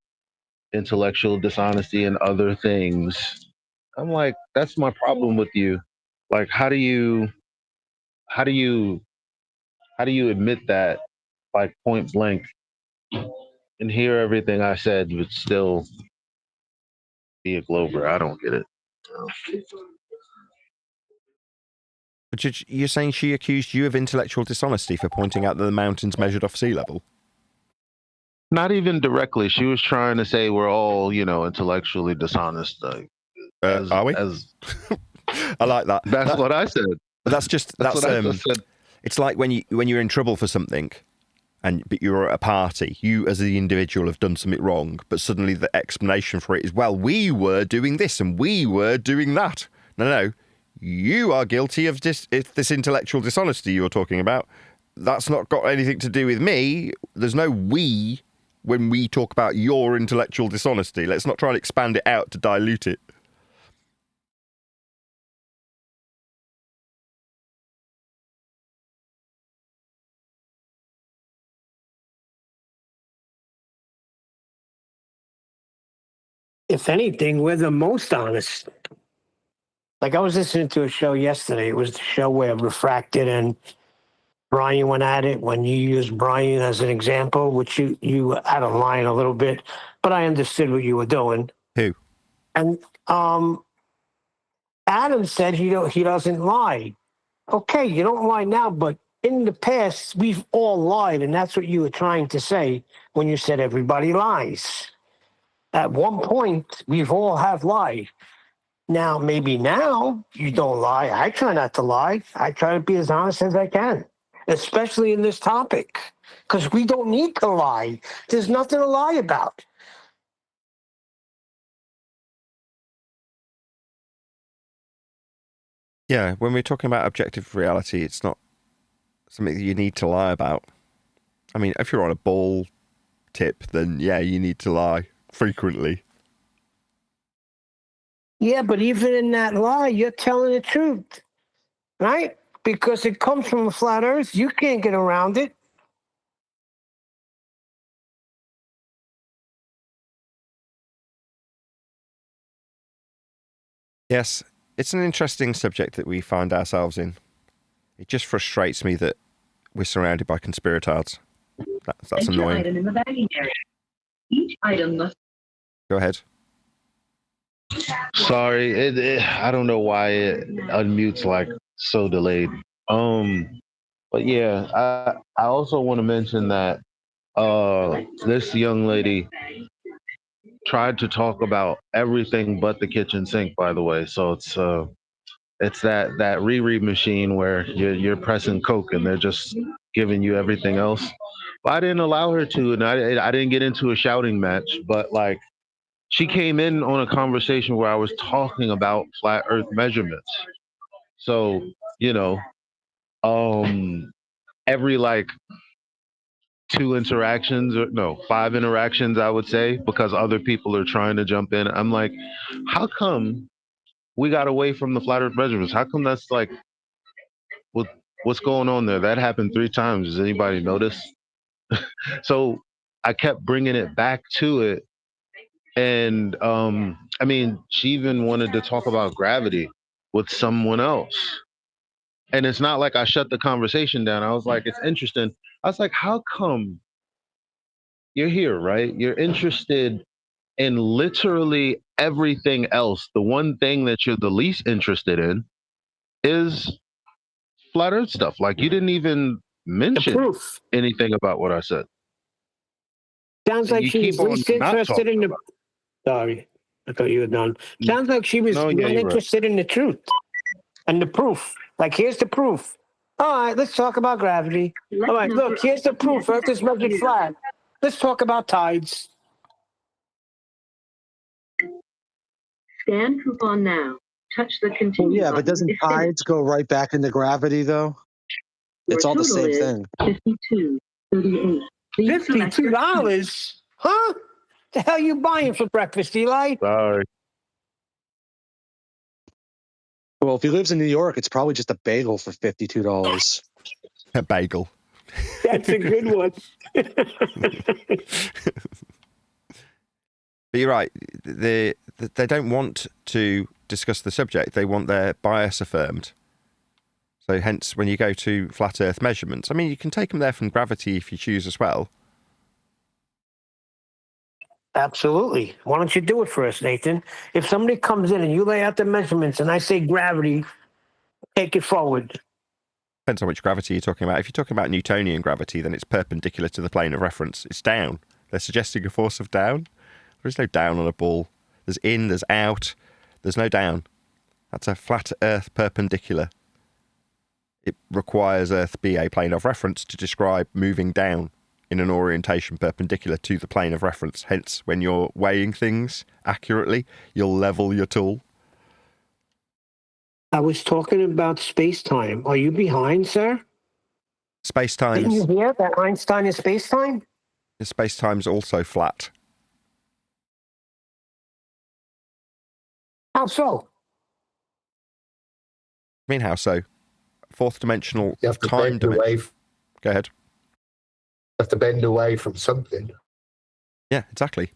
E: intellectual dishonesty and other things. I'm like, that's my problem with you. Like, how do you admit that, like, point blank, and hear everything I said but still be a Glover? I don't get it.
A: But you're saying she accused you of intellectual dishonesty for pointing out that the mountain's measured off sea level?
E: Not even directly. She was trying to say we're all, intellectually dishonest. Like,
A: are we? I like that.
E: That's what I said.
A: That's
E: what I just said.
A: It's like when you're in trouble for something, but you're at a party. You, as the individual, have done something wrong, but suddenly the explanation for it is, well, we were doing this and we were doing that. No. You are guilty of this intellectual dishonesty you're talking about. That's not got anything to do with me. There's no we when we talk about your intellectual dishonesty. Let's not try and expand it out to dilute it.
C: If anything, we're the most honest. Like I was listening to a show yesterday. It was the show where Refracted and Brian went at it when you used Brian as an example, which you out of line a little bit, but I understood what you were doing.
A: Who?
C: And Adam said he doesn't lie. Okay, you don't lie now, but in the past we've all lied, and that's what you were trying to say when you said everybody lies. At one point, we've all have lied. Now, maybe now you don't lie. I try not to lie. I try to be as honest as I can, especially in this topic, because we don't need to lie. There's nothing to lie about.
A: Yeah, when we're talking about objective reality, it's not something that you need to lie about. I mean, if you're on a ball tip, then yeah, you need to lie frequently.
C: Yeah, but even in that lie, you're telling the truth, right? Because it comes from a flat earth. You can't get around it.
A: Yes, it's an interesting subject that we find ourselves in. It just frustrates me that we're surrounded by conspiratards. That's annoying.
G: Item in the bagging area. Each item must.
A: Go ahead.
E: Sorry, I don't know why it unmutes like so delayed. But yeah, I also want to mention that this young lady tried to talk about everything but the kitchen sink, by the way. So it's that reread machine where you're pressing Coke and they're just giving you everything else. But I didn't allow her to, and I didn't get into a shouting match. But like, she came in on a conversation where I was talking about flat Earth measurements. So you know, every like two interactions or no, five interactions, I would say, because other people are trying to jump in. I'm like, how come we got away from the flat Earth measurements? How come that's like what what's going on there? That happened 3 times. Does anybody notice? So I kept bringing it back to it, and I mean, she even wanted to talk about gravity with someone else. And it's not like I shut the conversation down. I was like, it's interesting. I was like, how come you're here, right? You're interested in literally everything else. The one thing that you're the least interested in is flat Earth stuff. Like you didn't even
C: The
E: mention
C: proof.
E: anything about what I said.
C: Sounds
E: And
C: like
E: you
C: she
E: keep
C: was
E: on
C: least
E: not
C: interested
E: talking
C: in the.
E: about
C: Sorry, I thought you were done.
E: it.
C: Sounds like she was
E: No, yeah,
C: not
E: you're right.
C: interested in the truth and the proof. Like, here's the proof. All right, let's talk about gravity. All right, look, here's the proof. Earth is measured flat. Let's talk about tides.
G: Scan coupon now. Touch the
B: Well,
G: continue
B: yeah, but
G: button
B: doesn't
G: if
B: tides
G: finished.
B: go right back into gravity though?
G: Your
B: It's all the
G: total
B: same
G: is
B: thing.
G: 52.38. Please select your
C: $52? Huh? The hell you buying for breakfast, Eli?
E: Sorry.
B: Well, if he lives in New York, it's probably just a bagel for $52.
A: A bagel.
C: That's a good one.
A: But you're right. They don't want to discuss the subject. They want their bias affirmed. So hence, when you go to flat Earth measurements, I mean, you can take them there from gravity if you choose as well.
C: Absolutely. Why don't you do it for us, Nathan? If somebody comes in and you lay out the measurements and I say gravity, take it forward.
A: Depends on which gravity you're talking about. If you're talking about Newtonian gravity, then it's perpendicular to the plane of reference. It's down. They're suggesting a force of down. There is no down on a ball. There's in, there's out. There's no down. That's a flat Earth perpendicular. It requires Earth be a plane of reference to describe moving down in an orientation perpendicular to the plane of reference. Hence, when you're weighing things accurately, you'll level your tool.
C: I was talking about space-time. Are you behind, sir? Didn't you
A: Space-time's
C: hear that Einstein is space-time?
A: also flat.
C: How so?
A: I mean, how so? Fourth dimensional
H: You have to
A: time
H: bend away.
A: dimension. Go ahead.
H: You have to bend away from something.
A: Yeah, exactly.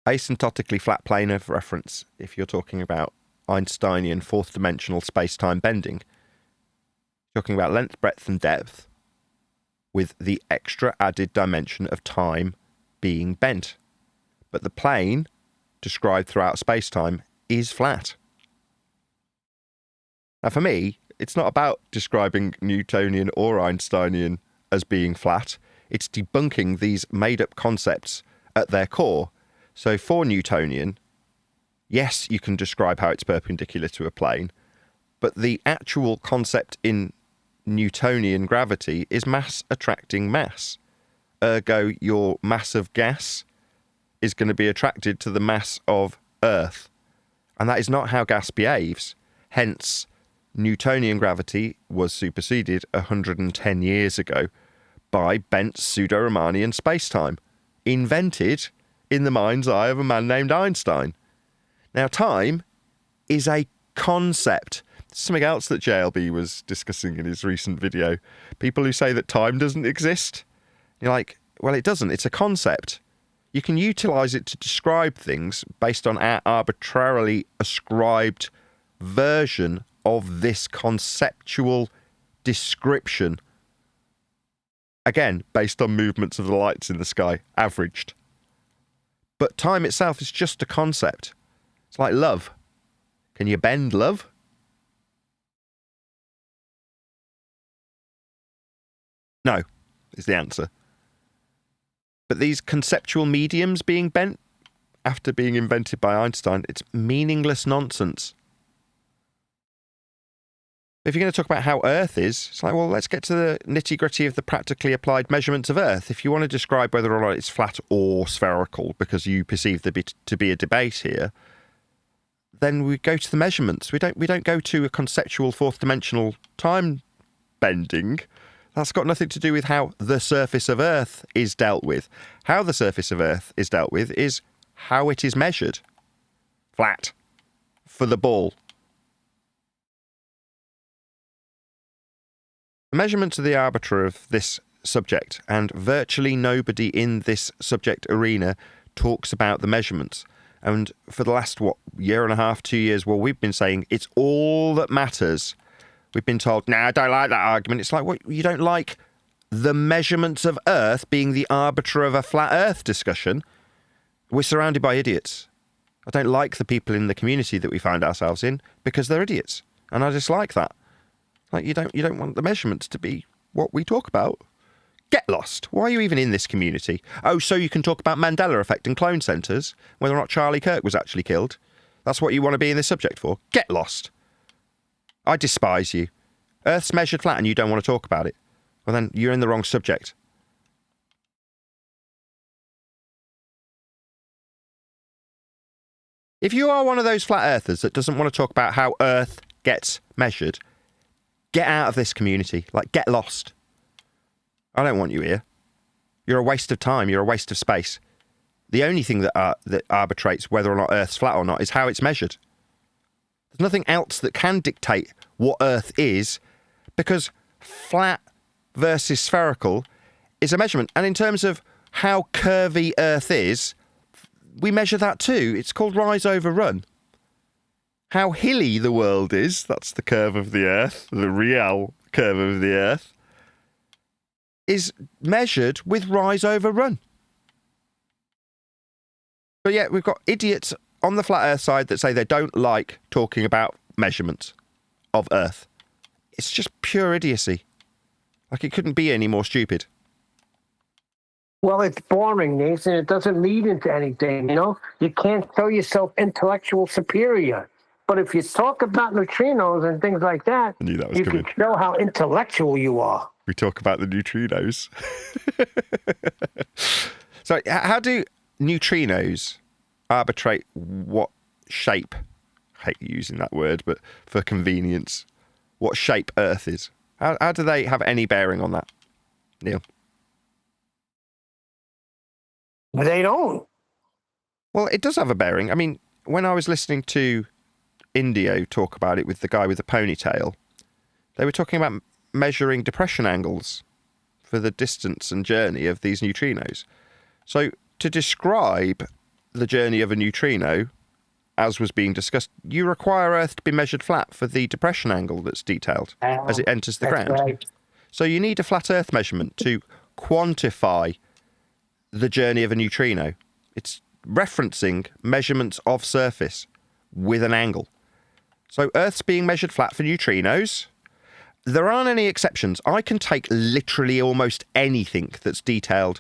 A: Asymptotically flat plane of reference, if you're talking about Einsteinian fourth dimensional space-time bending. Talking about length, breadth, and depth with the extra added dimension of time being bent. But the plane described throughout space-time is flat. Now, for me, it's not about describing Newtonian or Einsteinian as being flat. It's debunking these made-up concepts at their core. So for Newtonian, yes, you can describe how it's perpendicular to a plane, but the actual concept in Newtonian gravity is mass attracting mass. Ergo, your mass of gas is going to be attracted to the mass of Earth. And that is not how gas behaves. Hence, Newtonian gravity was superseded 110 years ago by bent pseudo-Riemannian spacetime, invented in the mind's eye of a man named Einstein. Now, time is a concept. Something else that JLB was discussing in his recent video. People who say that time doesn't exist. You're like, well, it doesn't. It's a concept. You can utilize it to describe things based on our arbitrarily ascribed version of this conceptual description. Again, based on movements of the lights in the sky, averaged. But time itself is just a concept. It's like love. Can you bend love? No, is the answer. But these conceptual mediums being bent after being invented by Einstein, it's meaningless nonsense. If you're going to talk about how Earth is, it's like, well, let's get to the nitty-gritty of the practically applied measurements of Earth. If you want to describe whether or not it's flat or spherical, because you perceive there to be a debate here, then we go to the measurements. We don't go to a conceptual fourth-dimensional time bending. That's got nothing to do with how the surface of Earth is dealt with. How the surface of Earth is dealt with is how it is measured. Flat. For the ball. Measurements are the arbiter of this subject, and virtually nobody in this subject arena talks about the measurements. And for the last, year and a half, 2 years, well, we've been saying it's all that matters. We've been told, I don't like that argument. It's like, what, you don't like the measurements of Earth being the arbiter of a flat Earth discussion? We're surrounded by idiots. I don't like the people in the community that we find ourselves in because they're idiots. And I dislike that. Like, you don't want the measurements to be what we talk about. Get lost. Why are you even in this community? Oh, so you can talk about Mandela effect and clone centres, whether or not Charlie Kirk was actually killed. That's what you want to be in this subject for. Get lost. I despise you. Earth's measured flat and you don't want to talk about it. Well, then you're in the wrong subject. If you are one of those flat earthers that doesn't want to talk about how Earth gets measured, get out of this community. Like, get lost. I don't want you here. You're a waste of time. You're a waste of space. The only thing that arbitrates whether or not Earth's flat or not is how it's measured. There's nothing else that can dictate what Earth is, because flat versus spherical is a measurement. And in terms of how curvy Earth is, we measure that too. It's called rise over run. How hilly the world is, that's the curve of the Earth, the real curve of the Earth, is measured with rise over run. But yet we've got idiots on the flat Earth side that say they don't like talking about measurements of Earth. It's just pure idiocy. Like, it couldn't be any more stupid.
C: Well, it's boring, Nathan. It doesn't lead into anything, you know? You can't show yourself intellectual superior. But if you talk about neutrinos and things like that,
A: I knew that was
C: you
A: coming.
C: can show how intellectual you are.
A: We talk about the neutrinos. So how do neutrinos arbitrate what shape, I hate using that word, but for convenience, what shape Earth is? How do they have any bearing on that, Neil?
C: They don't.
A: Well, it does have a bearing. I mean, when I was listening to Indio talk about it with the guy with the ponytail, they were talking about measuring depression angles for the distance and journey of these neutrinos. So to describe the journey of a neutrino, as was being discussed, you require Earth to be measured flat for the depression angle that's detailed as it enters the ground.
C: Right.
A: So you need a flat Earth measurement to quantify the journey of a neutrino. It's referencing measurements of surface with an angle. So Earth's being measured flat for neutrinos. There aren't any exceptions. I can take literally almost anything that's detailed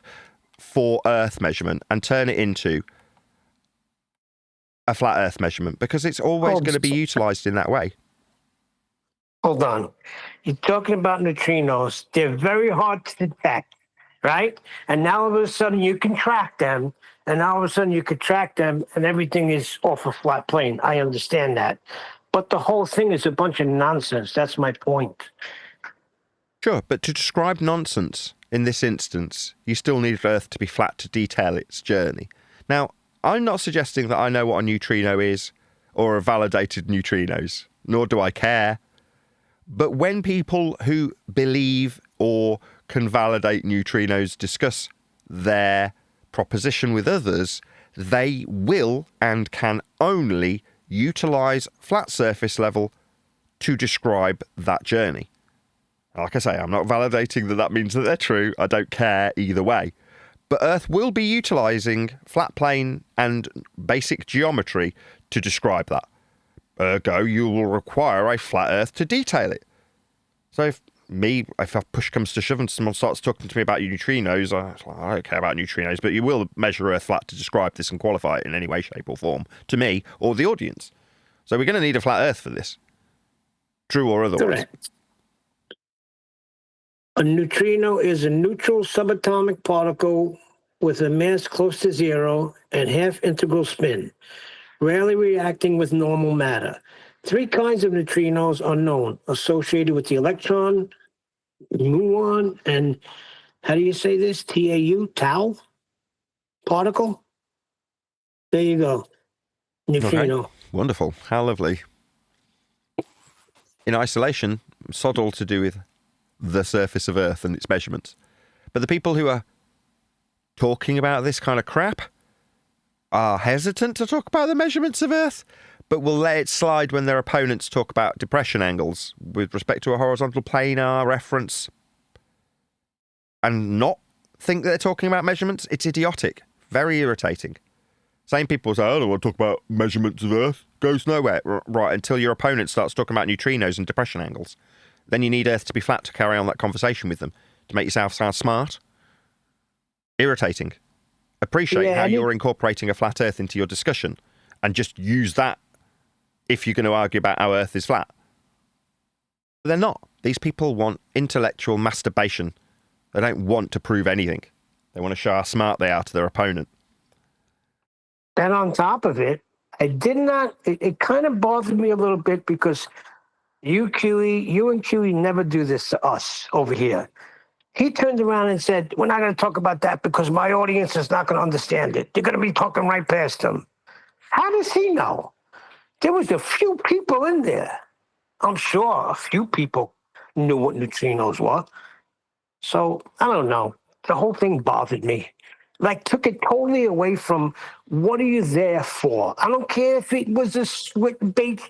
A: for Earth measurement and turn it into a flat Earth measurement, because it's always going to be utilised in that way.
C: Hold on. You're talking about neutrinos. They're very hard to detect, right? And now all of a sudden you can track them, and all of a sudden you could track them, and everything is off a flat plane. I understand that. But the whole thing is a bunch of nonsense. That's my point.
A: Sure, but to describe nonsense in this instance, you still need Earth to be flat to detail its journey. Now, I'm not suggesting that I know what a neutrino is or have validated neutrinos, nor do I care. But when people who believe or can validate neutrinos discuss their proposition with others, they will and can only utilize flat surface level to describe that journey. Like I say, I'm not validating that means that they're true. I don't care either way. But Earth will be utilizing flat plane and basic geometry to describe that. Ergo, you will require a flat Earth to detail it. So if me, if push comes to shove and someone starts talking to me about neutrinos, I don't care about neutrinos, but you will measure Earth flat to describe this and qualify it in any way, shape or form to me or the audience. So we're going to need a flat Earth for this. True or otherwise.
C: Correct. A neutrino is a neutral subatomic particle with a mass close to zero and half integral spin, rarely reacting with normal matter. 3 kinds of neutrinos are known, associated with the electron, muon, and how do you say this? Tau particle? There you go. Neutrino.
A: Okay. Wonderful. How lovely. In isolation, sod all to do with the surface of Earth and its measurements. But the people who are talking about this kind of crap are hesitant to talk about the measurements of Earth, but will let it slide when their opponents talk about depression angles with respect to a horizontal planar reference and not think they're talking about measurements. It's idiotic. Very irritating. Same people say, I don't want to talk about measurements of Earth. Goes nowhere. Right, until your opponent starts talking about neutrinos and depression angles. Then you need Earth to be flat to carry on that conversation with them, to make yourself sound smart. Irritating. Appreciate how you're incorporating a flat Earth into your discussion and just use that if you're going to argue about how Earth is flat. But they're not. These people want intellectual masturbation. They don't want to prove anything. They want to show how smart they are to their opponent.
C: And on top of it, it kind of bothered me a little bit because you and QE never do this to us over here. He turned around and said, we're not going to talk about that because my audience is not going to understand it. They're going to be talking right past them. How does he know? There was a few people in there. I'm sure a few people knew what neutrinos were. So, I don't know. The whole thing bothered me. Like, took it totally away from what are you there for? I don't care if it was a bait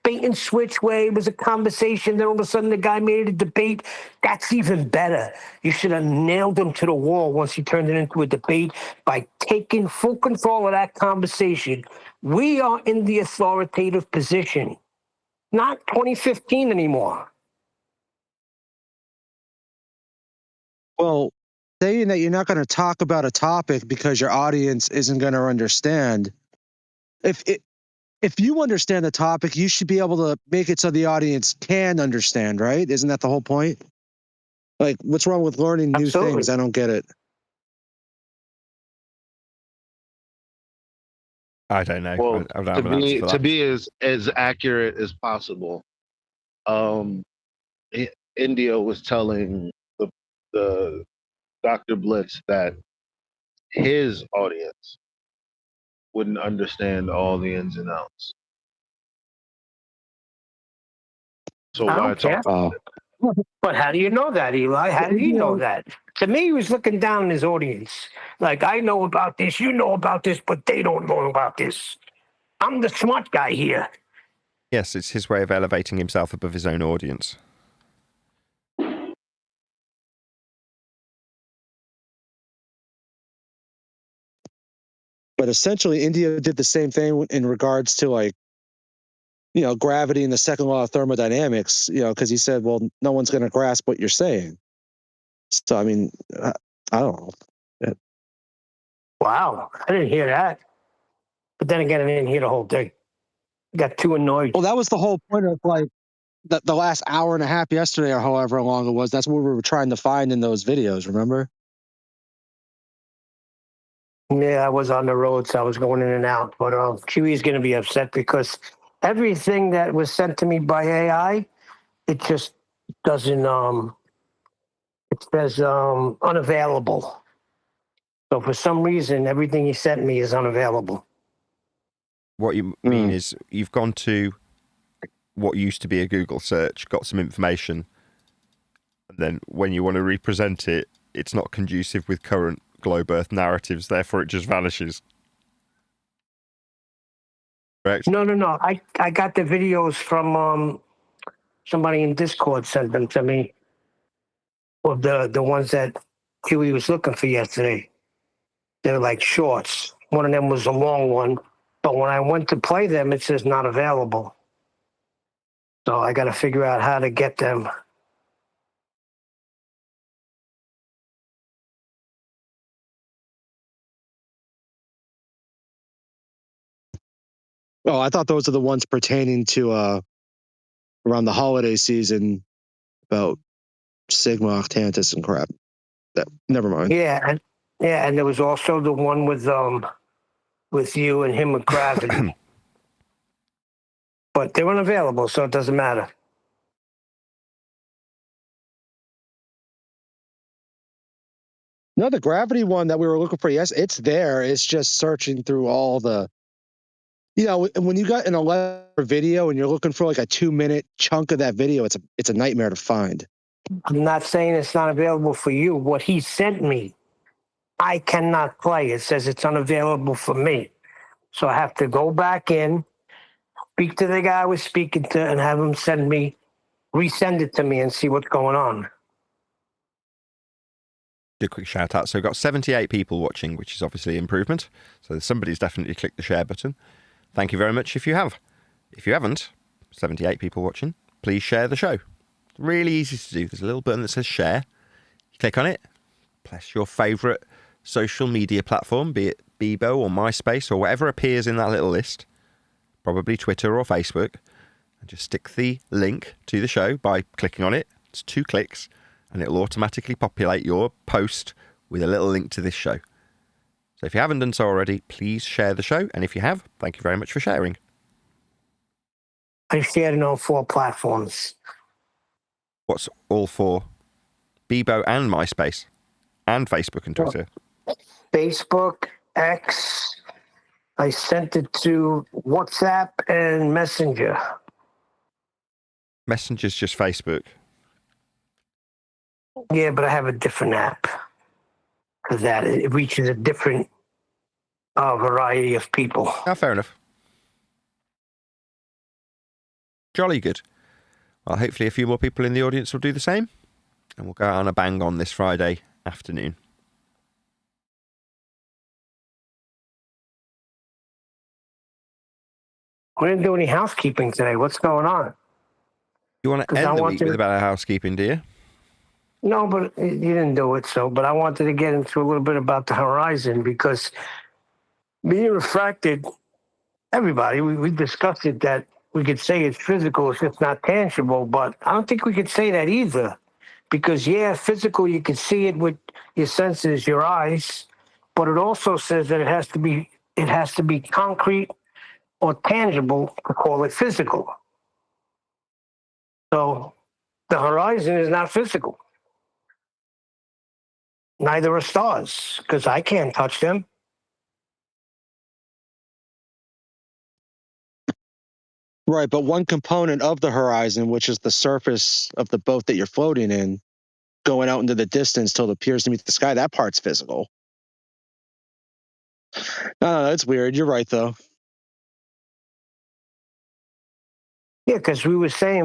C: and switch way, it was a conversation, then all of a sudden the guy made it a debate. That's even better. You should have nailed him to the wall once you turned it into a debate by taking full control of that conversation. We are in the authoritative position, not 2015 anymore.
B: Well, saying that you're not going to talk about a topic because your audience isn't going to understand. If you understand the topic, you should be able to make it so the audience can understand, right? Isn't that the whole point? Like, what's wrong with learning new things? I don't get it.
A: I don't know.
E: Well,
A: I don't have an answer for that.
E: to be as accurate as possible, India was telling the Dr. Blitz that his audience wouldn't understand all the ins and outs. So
C: I
E: why
C: don't care.
E: talk about it?
C: But how do you know that, Eli? How do you know that? To me, he was looking down on his audience. Like, I know about this, you know about this, but they don't know about this. I'm the smart guy here.
A: Yes, it's his way of elevating himself above his own audience.
B: But essentially, India did the same thing in regards to, like, gravity and the second law of thermodynamics, because he said, well, no one's going to grasp what you're saying. So, I mean, I don't know.
C: Wow, I didn't hear that. But then again, I didn't hear the whole thing. I got too annoyed.
B: Well, that was the whole point of, like, the last hour and a half yesterday or however long it was. That's what we were trying to find in those videos, remember?
C: Yeah, I was on the road, so I was going in and out. But QE's going to be upset because everything that was sent to me by AI, it just doesn't, it says unavailable. So for some reason, everything he sent me is unavailable.
A: What you mean is you've gone to what used to be a Google search, got some information, and then when you want to represent it, it's not conducive with current globe Earth narratives, therefore it just vanishes. Correct?
C: No. I got the videos from somebody in Discord sent them to me. Of the ones that QE was looking for yesterday. They're like shorts. One of them was a long one, but when I went to play them, it says not available. So I got to figure out how to get them.
B: Oh, I thought those are the ones pertaining to around the holiday season about Sigma, Octantis, and crap. That never mind.
C: Yeah, and there was also the one with you and him with gravity. But they weren't available, so it doesn't matter.
B: No, the gravity one that we were looking for, yes, it's there. It's just searching through all the, when you got an 11 video and you're looking for like a 2-minute chunk of that video, it's a nightmare to find.
C: I'm not saying it's not available for you. What he sent me, I cannot play. It says it's unavailable for me. So I have to go back in, speak to the guy I was speaking to, and have him resend it to me and see what's going on.
A: Do a quick shout out. So we've got 78 people watching, which is obviously improvement. So somebody's definitely clicked the share button. Thank you very much if you have. If you haven't, 78 people watching, please share the show. Really easy to do. There's a little button that says share. You click on it, press your favourite social media platform, be it Bebo or MySpace or whatever appears in that little list, probably Twitter or Facebook, and just stick the link to the show by clicking on it. It's 2 clicks, and it'll automatically populate your post with a little link to this show. So if you haven't done so already, please share the show. And if you have, thank you very much for sharing.
C: I shared it on 4 platforms.
A: What's all 4? Bebo and MySpace and Facebook and Twitter.
C: Facebook, X. I sent it to WhatsApp and Messenger.
A: Messenger's just Facebook.
C: Yeah, but I have a different app because that it reaches a different variety of people.
A: Oh, fair enough. Jolly good. Well, hopefully a few more people in the audience will do the same, and we'll go out on a bang on this Friday afternoon.
C: We didn't do any housekeeping today. What's going on?
A: You want to end the week with a bit of housekeeping, do you?
C: No, but you didn't do it. But I wanted to get into a little bit about the horizon because being refracted, everybody, we discussed it that we could say it's physical, it's just not tangible, but I don't think we could say that either. Because, physical, you can see it with your senses, your eyes, but it also says that it has to be concrete or tangible to call it physical. So the horizon is not physical. Neither are stars, because I can't touch them.
B: Right, but one component of the horizon, which is the surface of the boat that you're floating in, going out into the distance till it appears to meet the sky, that part's physical. No, that's weird. You're right, though.
C: Yeah, because we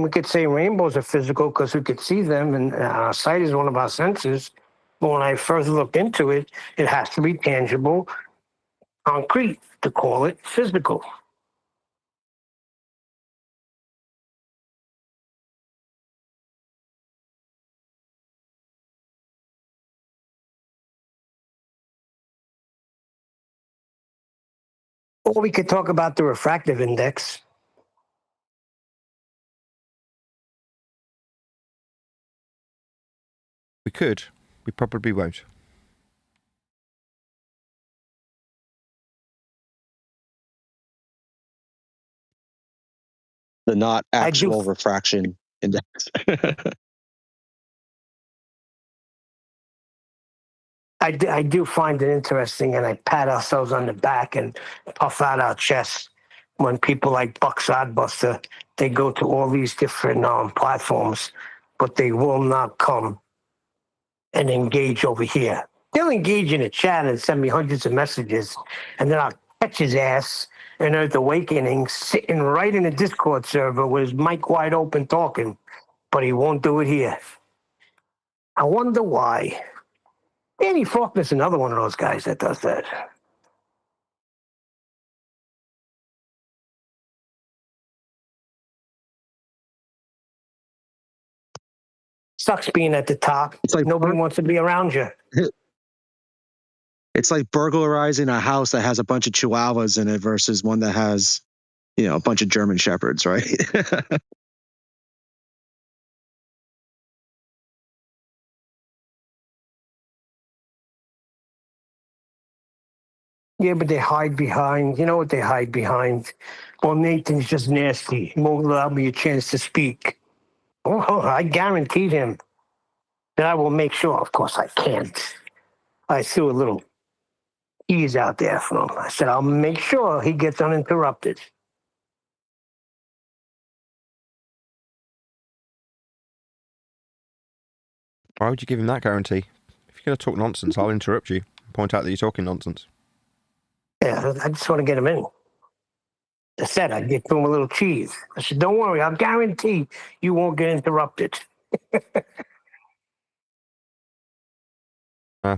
C: could say rainbows are physical because we could see them, and our sight is one of our senses. But when I further looked into it, it has to be tangible, concrete to call it physical. Or we could talk about the refractive index.
A: We could. We probably won't.
B: The not actual refraction index.
C: I do find it interesting, and I pat ourselves on the back and puff out our chests when people like Buck Sodbuster, they go to all these different platforms, but they will not come and engage over here. They'll engage in a chat and send me hundreds of messages, and then I'll catch his ass in Earth Awakening sitting right in the Discord server with his mic wide open talking, but he won't do it here. I wonder why. Danny Faulkner's another one of those guys that does that. Sucks being at the top.
B: It's like
C: nobody wants to be around you.
B: It's like burglarizing a house that has a bunch of chihuahuas in it versus one that has, a bunch of German shepherds, right?
C: Yeah, but they hide behind, you know what they hide behind? Well, Nathan's just nasty. He won't allow me a chance to speak. Oh, I guaranteed him that I will make sure. Of course, I can't. I threw a little ease out there for him. I said, I'll make sure he gets uninterrupted.
A: Why would you give him that guarantee? If you're going to talk nonsense, I'll interrupt you and point out that you're talking nonsense.
C: Yeah, I just want to get him in. I said I'd get to him a little cheese. I said, don't worry, I'll guarantee you won't get interrupted.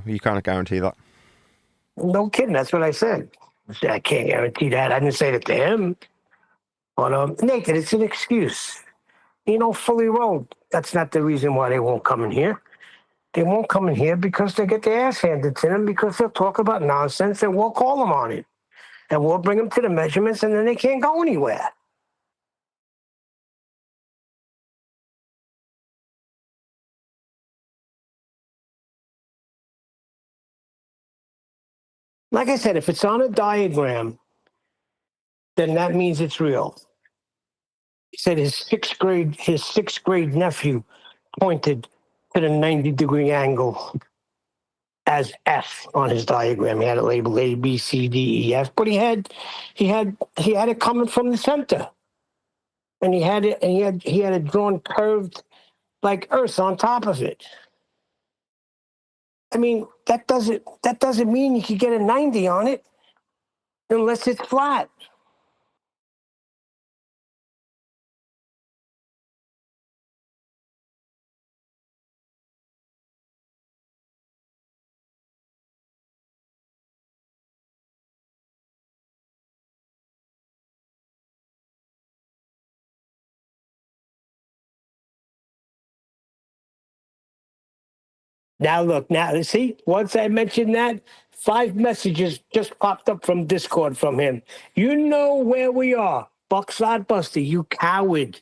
A: You can't guarantee that.
C: No kidding, that's what I said. I said, I can't guarantee that. I didn't say that to him. But Nathan, it's an excuse. Fully rolled. That's not the reason why they won't come in here. They won't come in here because they get their ass handed to them because they'll talk about nonsense and we'll call them on it. And we'll bring them to the measurements and then they can't go anywhere. Like I said, if it's on a diagram, then that means it's real. He said his sixth grade nephew pointed to the 90-degree angle as F on his diagram. He had it labeled A, B, C, D, E, F, but he had it coming from the center. And he had it drawn curved like Earth on top of it. I mean, that doesn't mean you could get a 90 on it unless it's flat. Now look, see, once I mentioned that, 5 messages just popped up from Discord from him. You know where we are. Buckside Buster, you coward.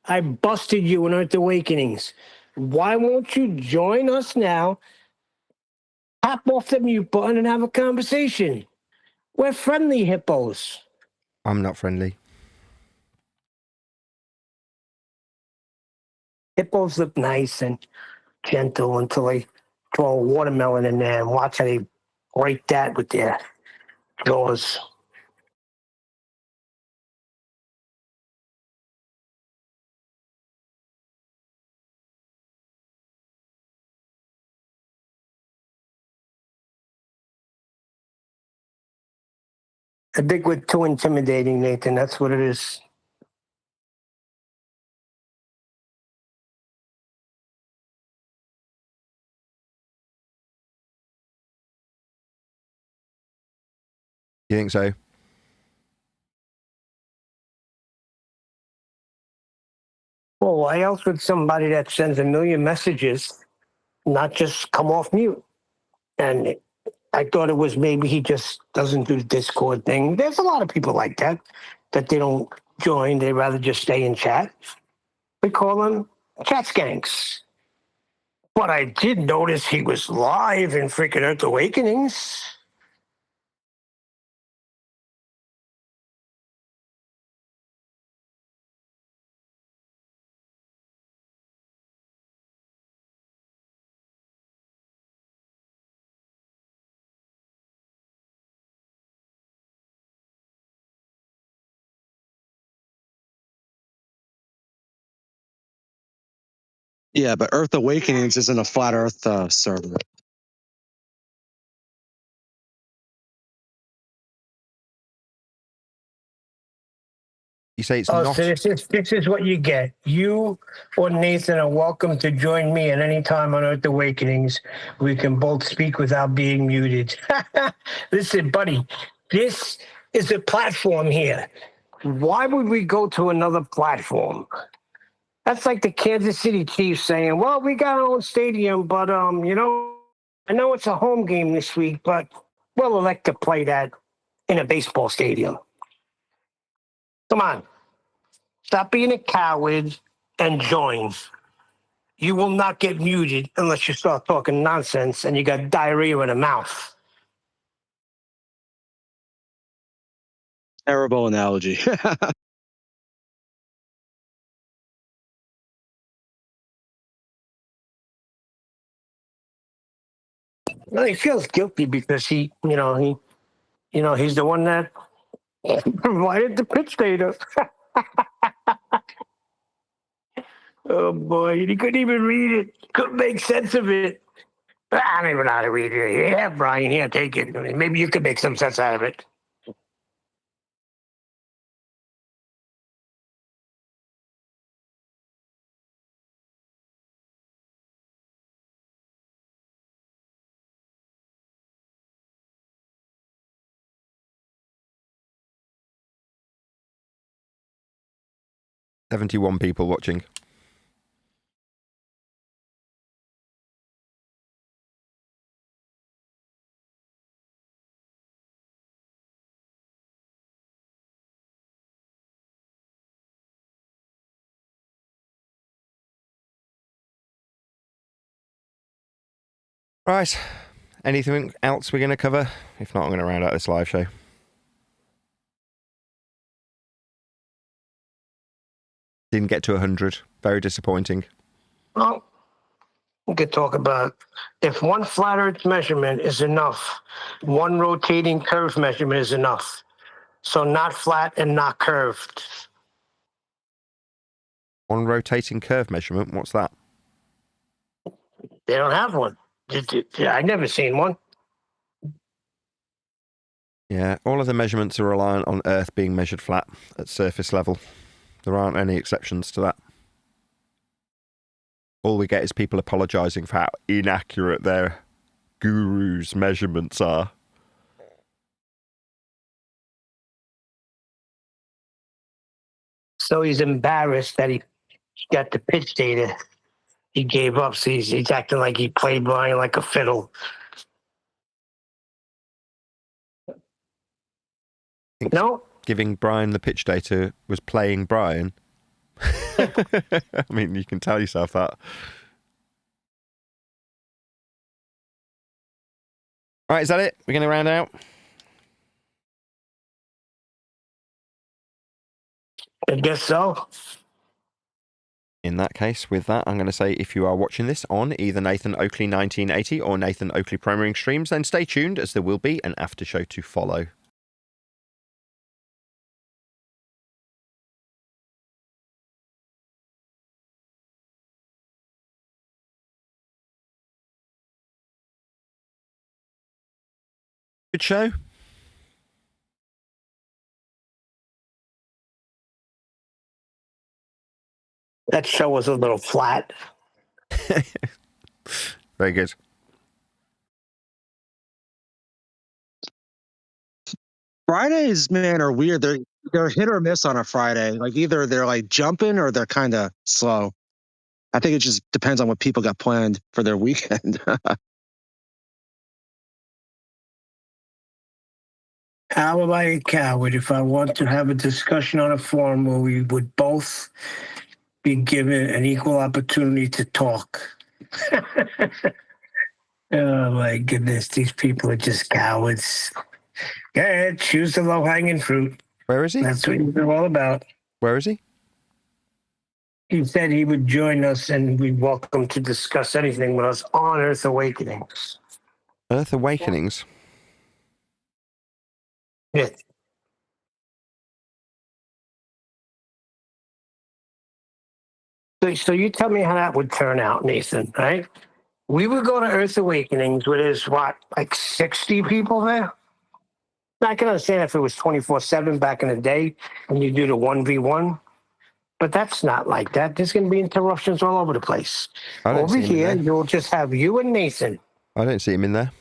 C: I busted you in Earth Awakenings. Why won't you join us now? Tap off the mute button and have a conversation. We're friendly hippos.
A: I'm not friendly.
C: Hippos look nice and gentle until they throw a watermelon in there and watch how they break that with their jaws. I think we're too intimidating, Nathan. That's what it is.
A: You think so?
C: Well, why else would somebody that sends a million messages not just come off mute? And I thought it was maybe he just doesn't do the Discord thing. There's a lot of people like that they don't join. They rather just stay in chat. We call them chat skanks. But I did notice he was live in freaking Earth Awakenings.
B: Yeah, but Earth Awakenings isn't a flat Earth server.
A: You say it's
C: Oh,
A: not.
C: so this is what you get. You or Nathan are welcome to join me at any time on Earth Awakenings. We can both speak without being muted. Listen, buddy, this is a platform here. Why would we go to another platform? That's like the Kansas City Chiefs saying, well, we got our own stadium, but, I know it's a home game this week, but we'll elect to play that in a baseball stadium. Come on. Stop being a coward and join. You will not get muted unless you start talking nonsense and you got diarrhea in the mouth.
B: Terrible analogy.
C: Well, he feels guilty because he's the one that provided the pitch data. Oh boy, he couldn't even read it. Couldn't make sense of it. I don't even know how to read it. Yeah, Brian, here, take it. I mean, maybe you could make some sense out of it.
A: "71 people watching." Right. Anything else we're going to cover? If not, I'm going to round out this live show. Didn't get to 100. Very disappointing.
C: Well, we could talk about if one flat Earth measurement is enough, one rotating curve measurement is enough. So not flat and not curved.
A: One rotating curve measurement. What's that?
C: They don't have one. I've never seen one.
A: Yeah, all of the measurements are reliant on Earth being measured flat at surface level. There aren't any exceptions to that. All we get is people apologising for how inaccurate their gurus' measurements are.
C: So he's embarrassed that he got the pitch data. He gave up. So he's acting like he played Brian like a fiddle. No?
A: Giving Brian the pitch data was playing Brian. I mean, you can tell yourself that. All right, is that it? We're going to round out?
C: I guess so.
A: In that case, with that, I'm going to say if you are watching this on either Nathan Oakley 1980 or Nathan Oakley Premiering streams, then stay tuned as there will be an after show to follow. Good show.
C: That show was a little flat.
A: Very good.
B: Fridays, man, are weird. They're hit or miss on a Friday. Like either they're like jumping or they're kind of slow. I think it just depends on what people got planned for their weekend.
C: How am I a coward if I want to have a discussion on a forum where we would both be given an equal opportunity to talk? Oh my goodness, these people are just cowards. Go ahead, choose the low-hanging fruit.
A: Where is he?
C: That's what they're all about.
A: Where is he?
C: He said he would join us and we'd welcome to discuss anything with us on Earth Awakenings.
A: Earth Awakenings.
C: Yeah. So you tell me how that would turn out, Nathan, right? We would go to Earth Awakenings where there's, like 60 people there? I can understand if it was 24/7 back in the day and you do the 1v1, but that's not like that. There's going to be interruptions all over the place. Over here, you'll just have you and Nathan.
A: I don't see him in there.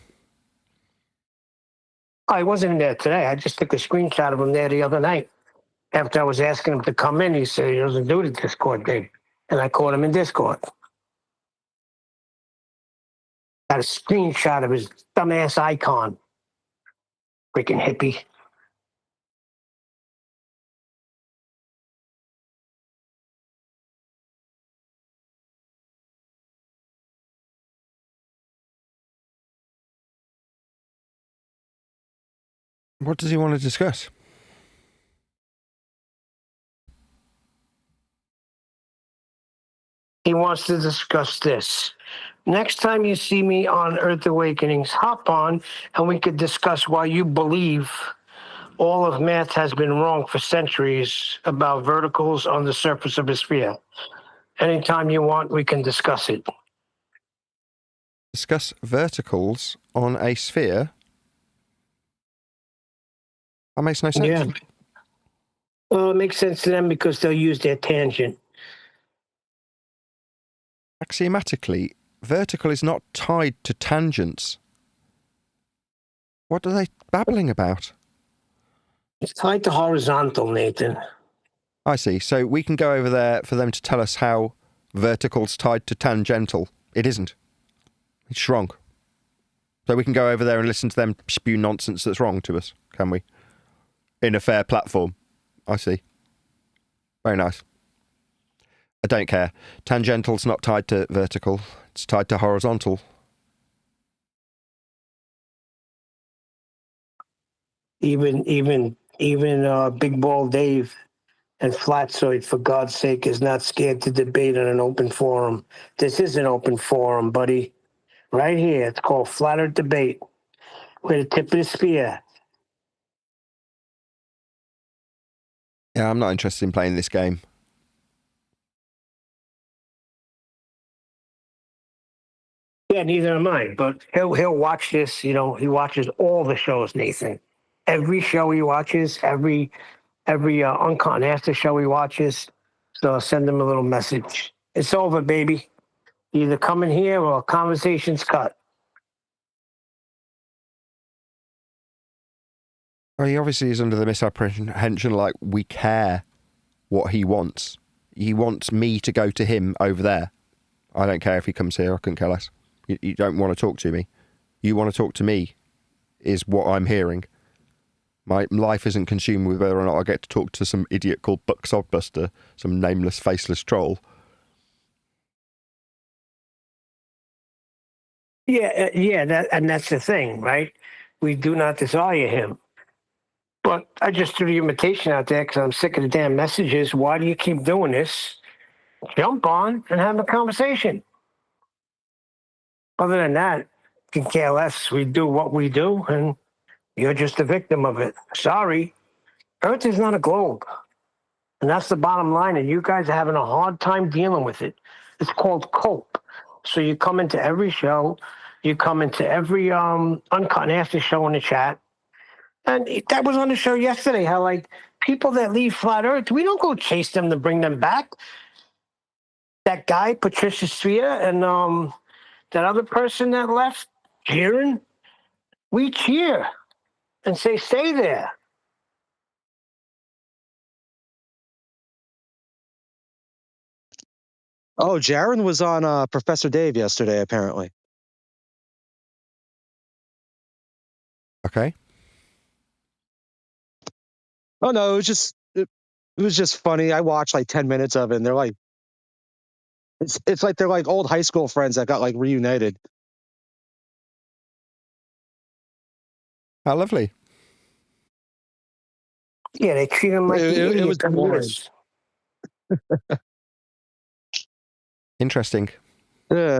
C: I wasn't in there today. I just took a screenshot of him there the other night. After I was asking him to come in, he said he doesn't do the Discord thing. And I caught him in Discord. Got a screenshot of his dumbass icon. Freaking hippie.
A: What does he want to discuss?
C: He wants to discuss this. Next time you see me on Earth Awakenings, hop on and we could discuss why you believe all of math has been wrong for centuries about verticals on the surface of a sphere. Anytime you want, we can discuss it.
A: Discuss verticals on a sphere? That makes no sense.
C: Yeah. Well, it makes sense to them because they'll use their tangent.
A: Axiomatically, vertical is not tied to tangents. What are they babbling about?
C: It's tied to horizontal, Nathan.
A: I see. So we can go over there for them to tell us how vertical's tied to tangential. It isn't. It's wrong. So we can go over there and listen to them spew nonsense that's wrong to us, can we? In a fair platform. I see. Very nice. I don't care. Tangential's not tied to vertical. It's tied to horizontal.
C: Even Big Ball Dave and Flatsoid, for God's sake, is not scared to debate on an open forum. This is an open forum, buddy. Right here. It's called Flat Earth Debate. We're the tip of the spear.
A: Yeah, I'm not interested in playing this game.
C: Yeah, neither am I. But he'll watch this. You know, he watches all the shows, Nathan. Every show he watches, every Uncut and After show he watches. So send him a little message. It's over, baby. Either come in here or conversation's cut.
A: Well, he obviously is under the misapprehension like we care what he wants. He wants me to go to him over there. I don't care if he comes here. I couldn't care less. You don't want to talk to me. You want to talk to me is what I'm hearing. My life isn't consumed with whether or not I get to talk to some idiot called Buck Sodbuster, some nameless, faceless troll.
C: That's the thing, right? We do not desire him. But I just threw the invitation out there because I'm sick of the damn messages. Why do you keep doing this? Jump on and have a conversation. Other than that, can care less. We do what we do, and you're just a victim of it. Sorry. Earth is not a globe. And that's the bottom line. And you guys are having a hard time dealing with it. It's called cope. So you come into every show, you come into every Uncut and After show in the chat. And that was on the show yesterday, how like people that leave Flat Earth, we don't go chase them to bring them back. That guy, Patricia Sphere, and that other person that left, Jiren, we cheer and say, stay there.
B: Oh, Jaron was on Professor Dave yesterday, apparently.
A: Okay.
B: Oh no, it was just funny. I watched like 10 minutes of it, and they're like, it's like they're like old high school friends that got like reunited.
A: How lovely.
C: Yeah, they treat him like the
B: It
C: idiot
B: was
C: that he
B: weird.
C: is.
A: Interesting.
B: Yeah.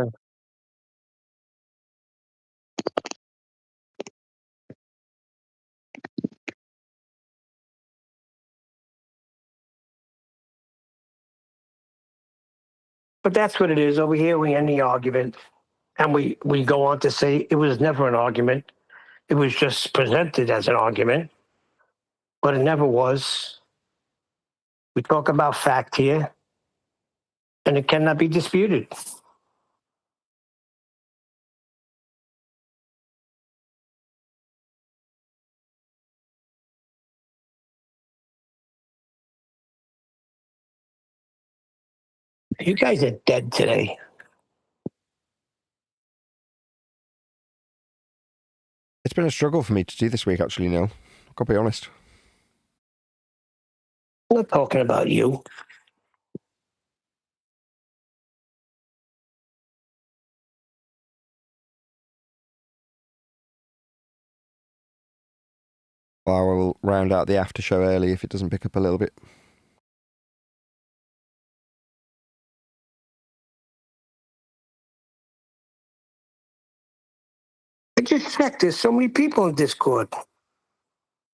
C: But that's what it is. Over here, we end the argument, and we go on to say it was never an argument. It was just presented as an argument, but it never was. We talk about fact here, and it cannot be disputed. You guys are dead today.
A: It's been a struggle for me to do this week, actually, Neil. I've got to be honest.
C: I'm not talking about you.
A: I will round out the after show early if it doesn't pick up a little bit.
C: I just checked. There's so many people in Discord.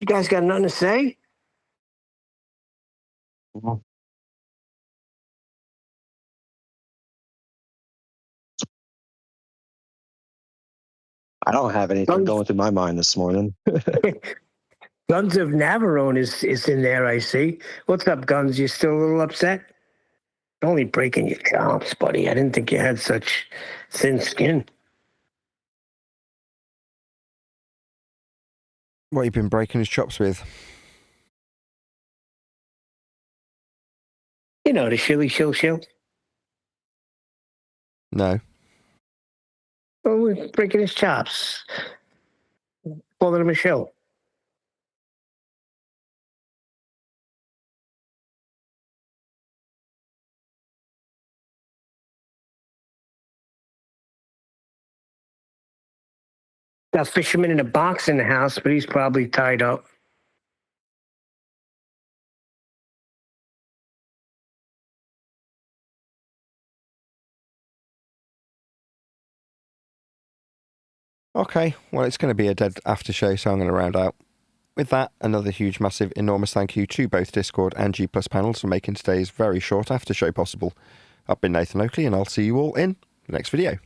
C: You guys got nothing to say?
B: I don't have anything going through my mind this morning.
C: Guns of Navarone is in there, I see. What's up, Guns? You still a little upset? Only breaking your chops, buddy. I didn't think you had such thin skin.
A: What you been breaking his chops with?
C: You know, the shilly shill.
A: No.
C: Well, we're breaking his chops. Calling him a shill. Got fisherman in a box in the house, but he's probably tied up.
A: Okay, well, it's going to be a dead after show, so I'm going to round out. With that, another huge, massive, enormous thank you to both Discord and G Plus panels for making today's very short after show possible. I've been Nathan Oakley, and I'll see you all in the next video.